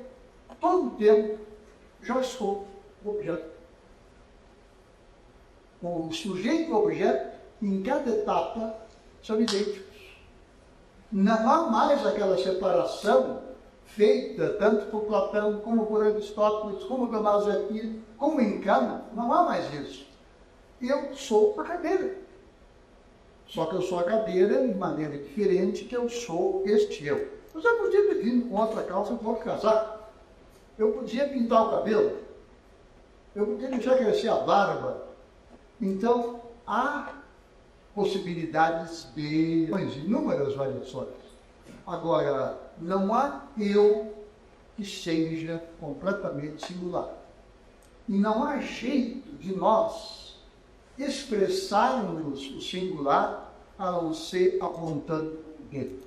todo o tempo, já sou objeto. O sujeito e o objeto, em cada etapa, são idênticos. Não há mais aquela separação feita tanto por Platão, como por Aristóteles, como por Tomás de Aquino, como em Kant. Não há mais isso. Eu sou a cadeira. Só que eu sou a cadeira de maneira diferente que eu sou este eu. Eu já podia ter vindo com outra calça e com outro casaco. Eu podia pintar o cabelo. Eu podia deixar crescer a barba. Então, há possibilidades de inúmeras variações. Agora, não há eu que seja completamente singular. E não há jeito de nós expressarmos o singular a não ser apontando o dedo.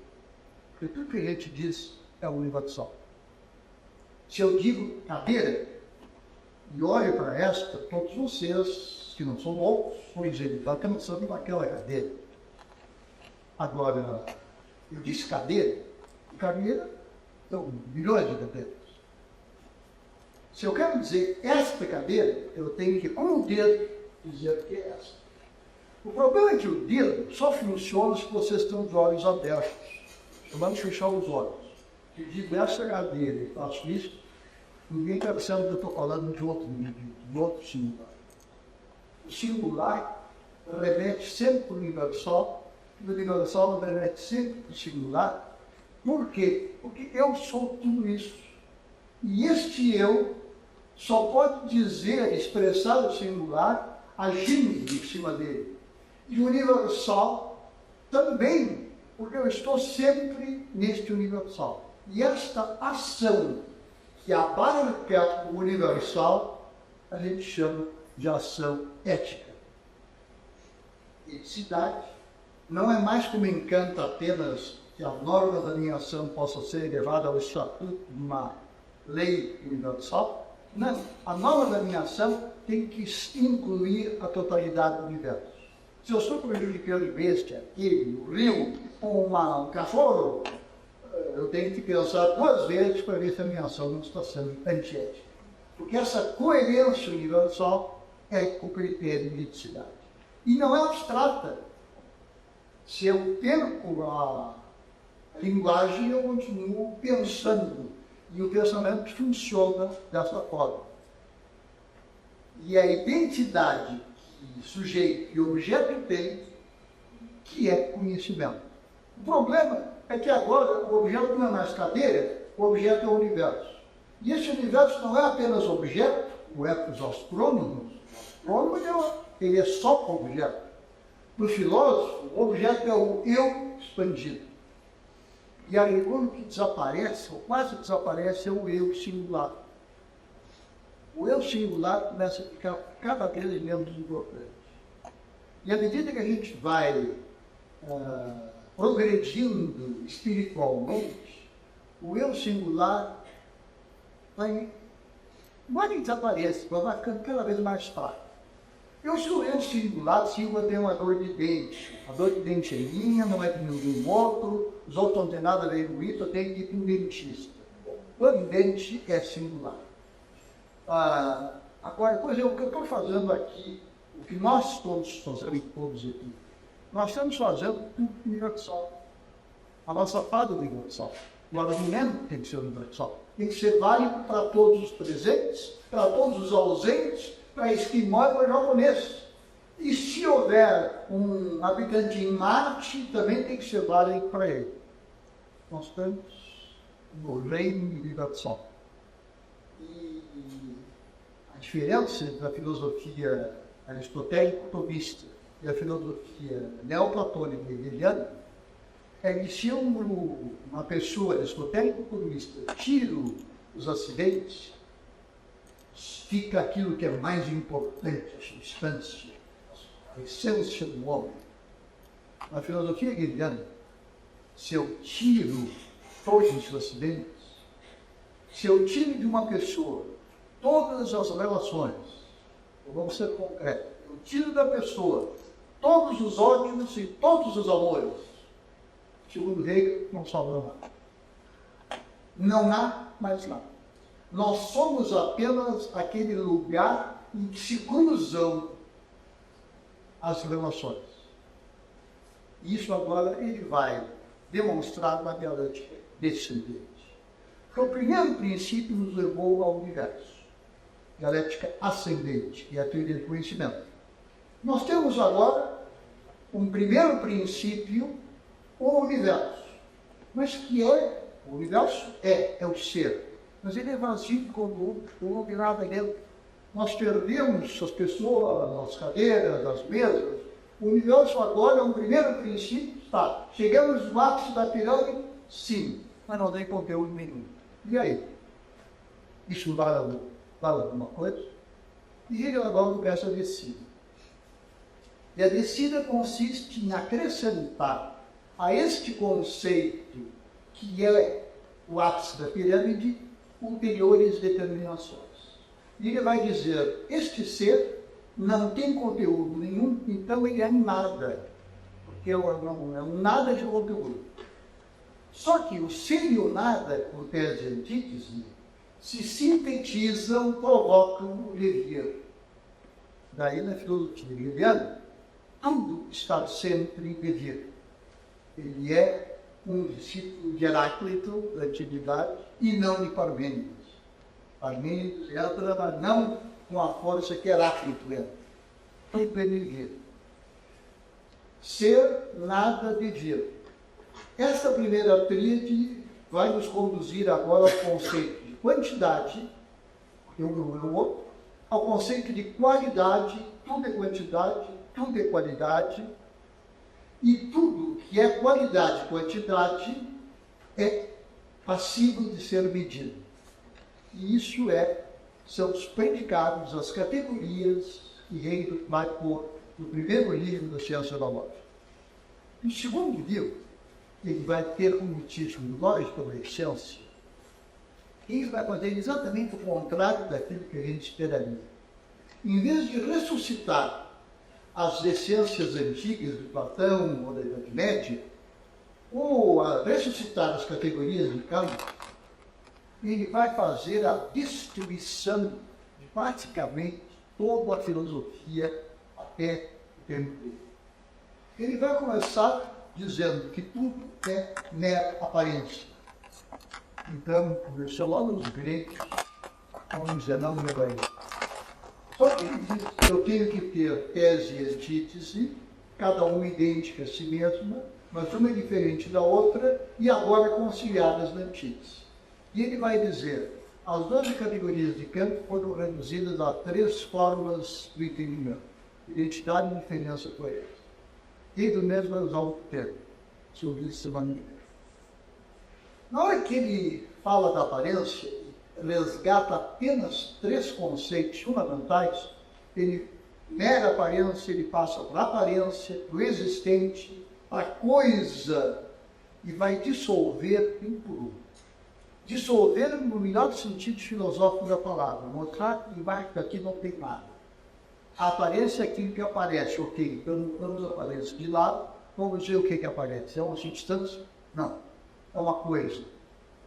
Porque tudo que a gente diz é universal. Se eu digo cadeira e olho para esta, todos vocês que não são loucos, pois ele está pensando naquela cadeira. Agora, eu disse cadeira, e cadeira são milhões de cadeiras. Se eu quero dizer esta cadeira, eu tenho que, com o dedo, dizer que é esta. O problema é que o dedo só funciona se vocês têm os olhos abertos. Vamos fechar os olhos. Se digo essa cadeira e faço isso, ninguém está pensando que eu estou falando de outro singular. O singular remete sempre para o universal, e o universal remete sempre para o singular. Por quê? Porque eu sou tudo isso. E este eu só pode dizer, expressar o singular, agindo em cima dele. E o universal também, porque eu estou sempre neste universal. E esta ação que abarca o universal, a gente chama de ação ética. Eticidade não é mais como encanta apenas que as normas da minha ação possam ser elevadas ao estatuto de uma lei universal. Não, a norma da minha ação tem que incluir a totalidade do universo. Se eu estou prejudicando este, aquele, o rio, um cachorro, eu tenho que pensar 2 vezes para ver se a minha ação não está sendo antiética. Porque essa coerência universal é o critério de eticidade. E não é abstrata. Se eu perco a linguagem, eu continuo pensando. E o pensamento funciona dessa forma. E a identidade que sujeito e objeto tem, que é conhecimento. O problema é que agora o objeto não é mais cadeira, o objeto é o universo. E esse universo não é apenas objeto, o é para os astrônomos. O astrônomo ele é só objeto. Para o filósofo, o objeto é o eu expandido. E aí, quando que desaparece, ou quase desaparece, é o eu singular. O eu singular começa a ficar cada vez menos importante. E à medida que a gente vai progredindo espiritualmente, o eu singular não desaparece, mas vai ficando cada vez mais fraco. Eu sou eu singular, se eu tenho uma dor de dente. A dor de dente é minha, não é de nenhum outro, os outros não têm nada a ver com isso, eu tenho que ir para um dentista. Dor de dente é singular. Agora, o que eu estou fazendo aqui, o que nós todos fazemos, todos aqui, nós estamos fazendo tudo universal. A nossa fada é universal. O argumento tem que ser universal. Tem que ser válido para todos os presentes, para todos os ausentes, para esquimó e para japonês. E se houver um habitante em Marte, também tem que ser válido para ele. Nós estamos no reino universal. E a diferença entre a filosofia aristotélico-tomista e a filosofia neoplatônica e hegeliana é que se uma pessoa aristotélico-tomista tira os acidentes, fica aquilo que é mais importante, a substância, a essência do homem. Na filosofia hegeliana, se eu tiro todos os acidentes, se eu tiro de uma pessoa todas as relações, vamos ser concretos, eu tiro da pessoa todos os ódios e todos os amores, segundo Hegel, não sobra nada. Não há mais nada. Nós somos apenas aquele lugar em que se cruzam as relações. Isso agora ele vai demonstrar na dialética descendente. Porque o primeiro princípio nos levou ao universo. Dialética ascendente, que é a teoria do conhecimento. Nós temos agora um primeiro princípio, o universo. Mas que é? O universo é o ser. Mas ele é vazio de conteúdo, não tem nada dentro. Nós perdemos as pessoas, as cadeiras, as mesas. O universo agora é um primeiro princípio, tá. Chegamos no ápice da pirâmide, sim, mas não tem conteúdo nenhum. E aí? Isso vale alguma coisa? E ele agora começa a descida. E a descida consiste em acrescentar a este conceito, que é o ápice da pirâmide, ulteriores determinações. E ele vai dizer, este ser não tem conteúdo nenhum, então ele é nada. Porque é um nada de conteúdo. Só que o ser e o nada, por tese de antítese, se sintetizam, provocam o devir. Daí na filosofia hegeliana, tudo está sempre em devir. Ele é um discípulo de Heráclito, da antiguidade, e não de Parmênides. Parmênides entra, mas não com a força que Heráclito entra. Tem perigo. Ser, nada, devir. Essa primeira tríade vai nos conduzir agora ao conceito de quantidade, que um é o outro, ao conceito de qualidade, tudo é quantidade, tudo é qualidade, e tudo que é qualidade e quantidade é passivo de ser medido. E isso são os predicados, as categorias que Hegel vai pôr no primeiro livro da Ciência da Lógica. No segundo livro, ele vai ter como título Lógica da Essência. Ele vai fazer exatamente o contrário daquilo que a gente esperaria. Em vez de ressuscitar as essências antigas de Platão ou da Idade Média, O ressuscitar as categorias de campo, ele vai fazer a destruição de praticamente toda a filosofia até o tempo dele. Ele vai começar dizendo que tudo é mera aparência. Então, começou logo nos gregos, vamos dizer, não me lembro. Só que ele diz, eu tenho que ter tese e antítese, cada uma idêntica a si mesma, mas uma é diferente da outra, e agora conciliadas na antítese. E ele vai dizer, as 12 categorias de campo foram reduzidas a 3 formas do entendimento: identidade, diferença, coerência. E do mesmo vai usar outro termo, sobre isso maneira. Na hora que ele fala da aparência, resgata apenas 3 conceitos fundamentais. Ele nega a aparência, ele passa para a aparência, para o existente, a coisa, e vai dissolver um por um. Dissolver no melhor sentido filosófico da palavra, mostrar que embaixo daqui não tem nada. A aparência é aquilo que aparece, ok, então vamos a aparência de lado, vamos ver o que aparece. É uma substância? Não, é uma coisa.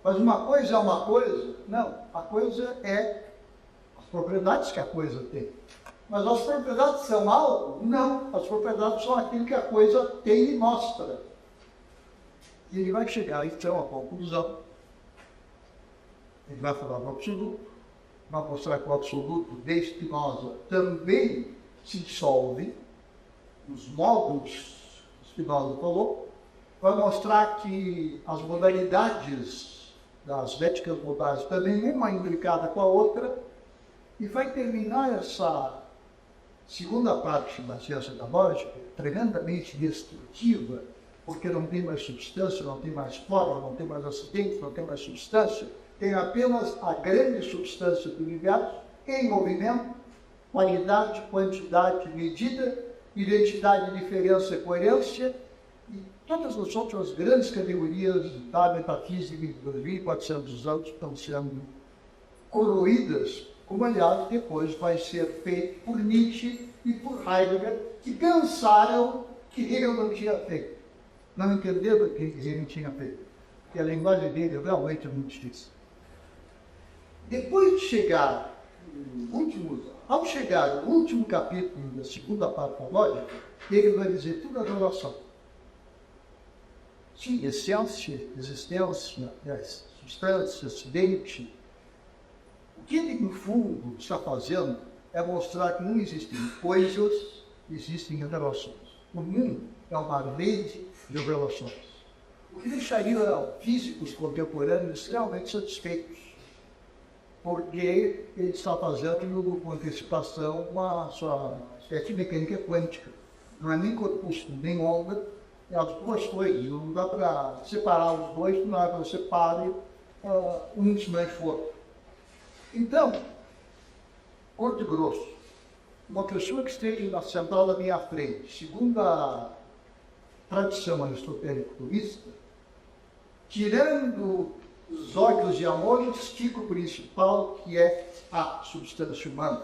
Mas uma coisa é uma coisa? Não, a coisa é as propriedades que a coisa tem. Mas as propriedades são algo? Não, as propriedades são aquilo que a coisa tem e mostra. E ele vai chegar, então, à conclusão. Ele vai falar do absoluto, vai mostrar que o absoluto de Spinoza também se dissolve nos modos que Spinoza falou, vai mostrar que as modalidades das éticas modais também, uma implicada com a outra, e vai terminar essa segunda parte da ciência da lógica, tremendamente destrutiva, porque não tem mais substância, não tem mais forma, não tem mais acidente, não tem mais substância, tem apenas a grande substância do universo em movimento, qualidade, quantidade, medida, identidade, diferença e coerência, e todas as outras grandes categorias da metafísica de 2.400 anos estão sendo coroídas, como aliás depois vai ser feito por Nietzsche e por Heidegger, que pensaram que Hegel não tinha feito. Não entenderam que Hegel tinha feito. Porque a linguagem dele realmente é muito difícil. Depois de chegar ao chegar no último capítulo da segunda parte da lógica, ele vai dizer tudo a relação. Sim, essência, existência, substância, acidente. O que ele, no fundo, está fazendo é mostrar que não existem coisas, existem relações. O mundo é uma rede de relações. O que deixaria físicos contemporâneos extremamente satisfeitos, porque ele está fazendo com antecipação uma sua espécie de mecânica quântica. Não é nem corpúsculo, nem onda, é as duas coisas. Não dá para separar os dois, não dá para separar um dos mais fortes. Então, curto e grosso, uma pessoa que esteja sentada à minha frente, segundo a tradição aristotélico-turista, tirando os olhos de amor, o estímulo principal, que é a substância humana.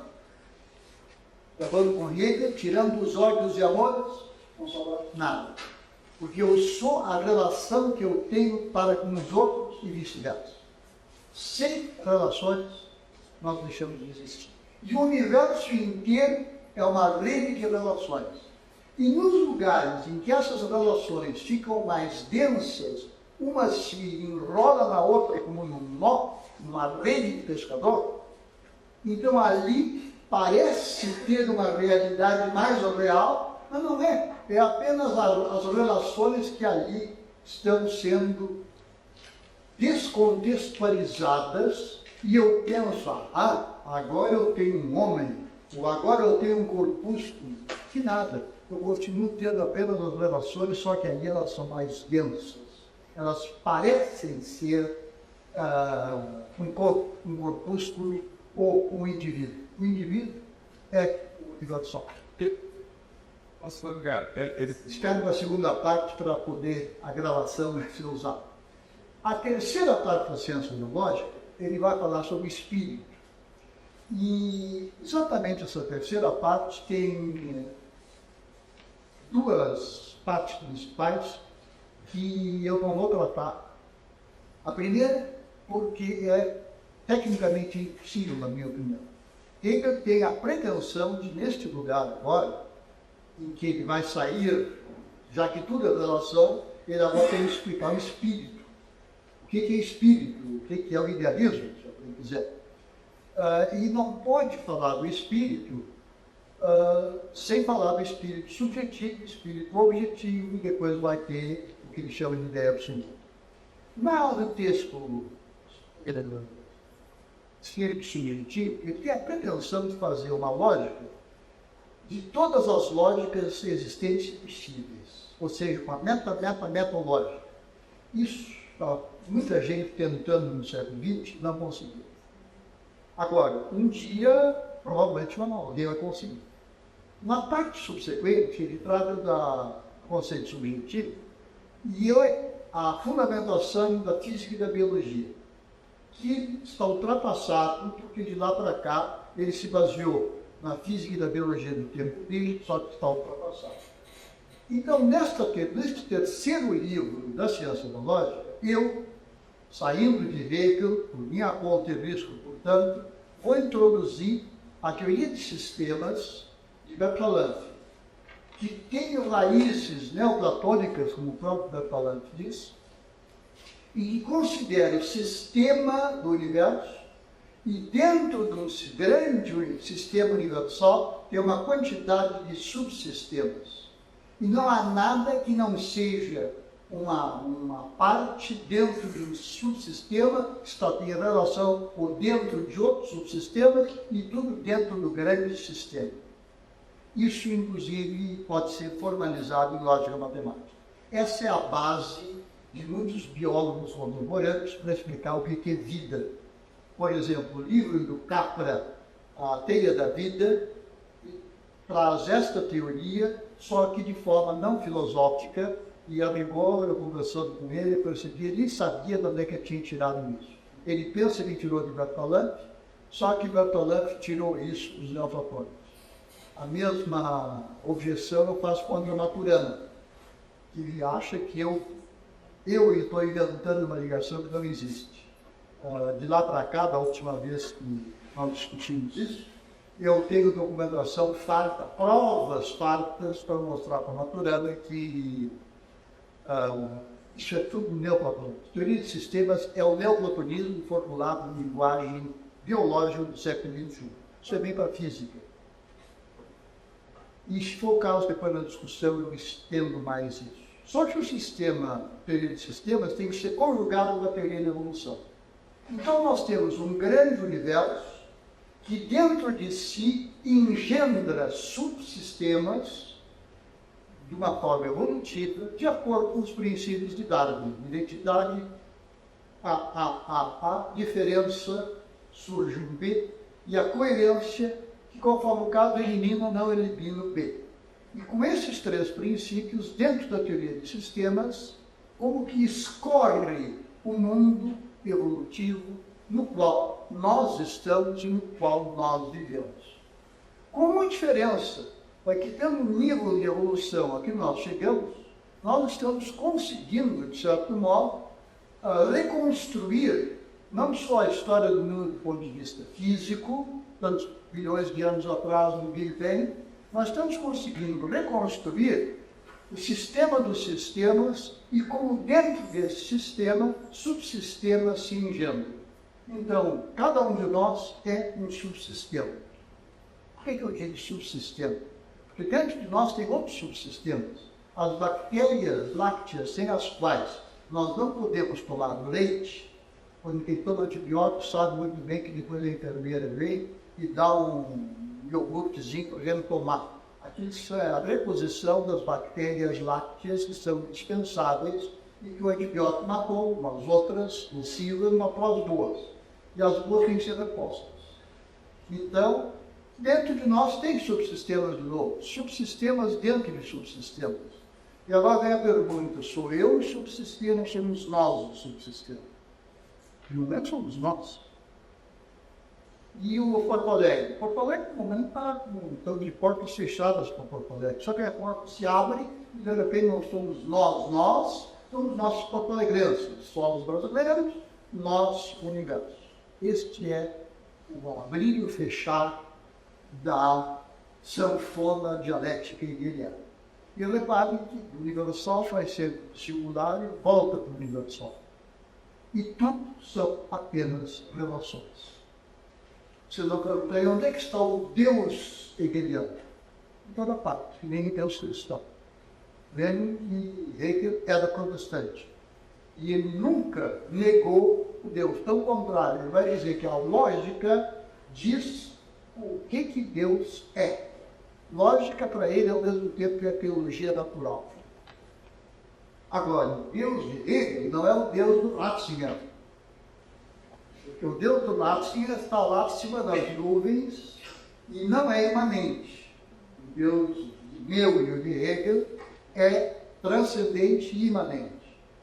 Acabando com Hegel, tirando os olhos de amor, não sobra nada. Porque eu sou a relação que eu tenho para com os outros e vice-versa. Sem relações, nós deixamos de existir. E o universo inteiro é uma rede de relações. E nos lugares em que essas relações ficam mais densas, uma se enrola na outra como num nó, numa rede de pescador, então ali parece ter uma realidade mais real, mas não é. É apenas as relações que ali estão sendo descontextualizadas e eu penso, agora eu tenho um homem, ou agora eu tenho um corpúsculo, que nada. Eu continuo tendo apenas as relações, só que ali elas são mais densas. Elas parecem ser um corpúsculo ou um indivíduo. O indivíduo é o indivíduo só. Espero a segunda parte para poder a gravação ser usada. A terceira parte da ciência biológica, ele vai falar sobre o espírito. E exatamente essa terceira parte tem duas partes principais. que eu não vou tratar. A primeira, porque é tecnicamente impossível, na minha opinião. Hegel tem a pretensão de, neste lugar agora, em que ele vai sair, já que tudo é relação, ele agora tem que explicar o espírito. O que é espírito? O que é o idealismo, se alguém quiser. E não pode falar do espírito sem falar do espírito subjetivo, espírito objetivo, e depois vai ter o que ele chama de ideia absoluta. Mas o texto espírito subjetivo, ele tem a pretensão de fazer uma lógica de todas as lógicas existentes e possíveis, ou seja, uma metodológica. Isso, muita gente tentando no século XX não conseguiu. Agora, um dia, provavelmente alguém vai conseguir. Na parte subsequente, ele trata do conceito subjetivo e a fundamentação da física e da biologia, que está ultrapassado, porque de lá para cá ele se baseou na física e da biologia do tempo dele, só que está ultrapassado. Então, neste terceiro livro da ciência da lógica, eu, saindo de Hegel, por minha conta e risco, portanto, vou introduzir a teoria de sistemas de Bertalanffy, que tem raízes neoplatônicas, como o próprio Bertalanffy diz, e que considera o sistema do universo, e dentro de um grande sistema universal tem uma quantidade de subsistemas. E não há nada que não seja uma parte dentro de um subsistema que está em relação ou dentro de outros subsistemas e tudo dentro do grande sistema. Isso, inclusive, pode ser formalizado em lógica matemática. Essa é a base de muitos biólogos contemporâneos para explicar o que é vida. Por exemplo, o livro do Capra, A Teia da Vida, traz esta teoria, só que de forma não filosófica, e a rigor, eu conversando com ele, eu percebi que ele nem sabia de onde é que tinha tirado isso. Ele pensa que tirou de Bertalanffy, só que Bertalanffy tirou isso dos neoplatônicos. A mesma objeção eu faço contra Maturana, que ele acha que eu estou inventando uma ligação que não existe. De lá para cá, da última vez que nós discutimos isso, eu tenho documentação farta, provas fartas para mostrar para Maturana que isso é tudo neoplatonismo. A teoria de sistemas é o neoplatonismo formulado em linguagem biológica do século XXI. Isso é bem para a física. E se for o caso, depois na discussão eu estendo mais isso. Só que o sistema, a teoria de sistemas, tem que ser conjugado com a teoria da evolução. Então nós temos um grande universo que dentro de si engendra subsistemas de uma forma evolutiva, de acordo com os princípios de Darwin. Identidade, a diferença surge um B, e a coerência, que conforme o caso elimina ou não elimina o B. E com esses três princípios, dentro da teoria de sistemas, como que escorre o mundo evolutivo no qual nós estamos e no qual nós vivemos. Com uma diferença, é que tendo um nível de evolução a que nós chegamos, nós estamos conseguindo, de certo modo, reconstruir não só a história do mundo do ponto de vista físico, tantos bilhões de anos atrás no Big Bang, nós estamos conseguindo reconstruir o sistema dos sistemas e como dentro desse sistema, subsistemas se engendram. Então, cada um de nós é um subsistema. Por que eu digo subsistema? Porque dentro de nós tem outros subsistemas. As bactérias lácteas sem as quais nós não podemos tomar leite, quando quem toma antibiótico sabe muito bem que depois a enfermeira vem e dá um iogurtezinho para ele tomar. Isso é a reposição das bactérias lácteas que são dispensáveis e que o antibiótico matou, mas outras nocivas matou as duas. E as duas têm que ser repostas. Então, dentro de nós tem subsistemas de novo, subsistemas dentro de subsistemas. E agora vem a pergunta, sou eu o subsistema ou somos nós o subsistema? Não é que somos nós. E o Porto Alegre? Porto Alegre, no momento, está de portas fechadas para Porto Alegre. Só que a porta se abre e, de repente, não somos nós, somos nossos porto-alegrenses, somos brasileiros, nós universo. Este é o abrir e o fechar da sanfona dialética hegeliana. E repare que o universal vai ser singular e volta para o universal. E tudo são apenas relações. Você não pergunta, onde é que está o Deus hegeliano? Em toda parte, nem Deus cristão. Vendo que Hegel era protestante. E ele nunca negou o Deus. Pelo contrário, ele vai dizer que a lógica diz o que Deus é. Lógica para ele é ao mesmo tempo que a teologia natural. Agora, o Deus de Hegel não é o Deus do Ratzinger. Porque o Deus do Ratzinger está lá acima das nuvens e não é imanente. O Deus meu e o de Hegel é transcendente e imanente.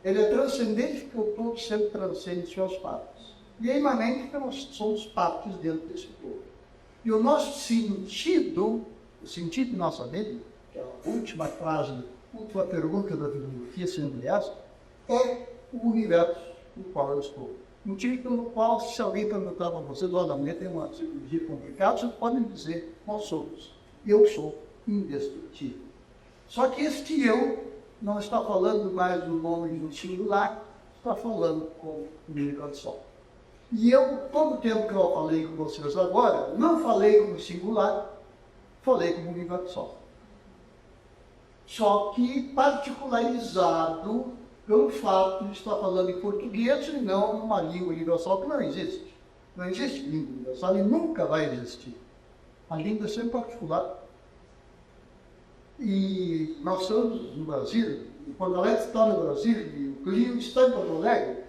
Ele é transcendente porque o todo sempre transcende suas partes. E é imanente porque nós somos partes dentro desse todo. E o nosso sentido, o sentido de nossa vida, que é a última frase, a última pergunta da filosofia sendo é o universo no qual eu estou. Um tipo no qual, se alguém perguntar para vocês, olha, amanhã tem uma cirurgia complicada, vocês podem dizer, nós somos. Eu sou indestrutível. Só que este eu não está falando mais do nome de um singular, está falando com o universal. E eu, todo o tempo que eu falei com vocês agora, não falei como singular, falei como universal. Só que particularizado pelo fato de estar falando em português e não numa língua universal que não existe. Não existe língua universal e nunca vai existir. A língua é sempre particular. E nós estamos no Brasil, e Porto Alegre está no Brasil, e o Clio está em Porto Alegre,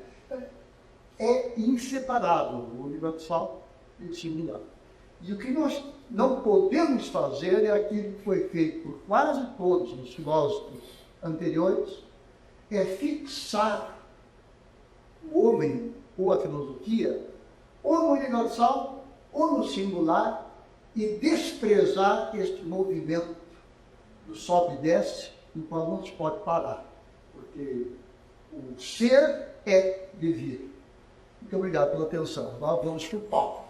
é inseparável o universal e o singular. E o que nós não podemos fazer é aquilo que foi feito por quase todos os filósofos anteriores, é fixar o homem ou a filosofia ou no universal ou no singular e desprezar este movimento do sobe e desce, no qual não se pode parar, porque o ser é devir. Muito obrigado pela atenção. Agora vamos para o palco.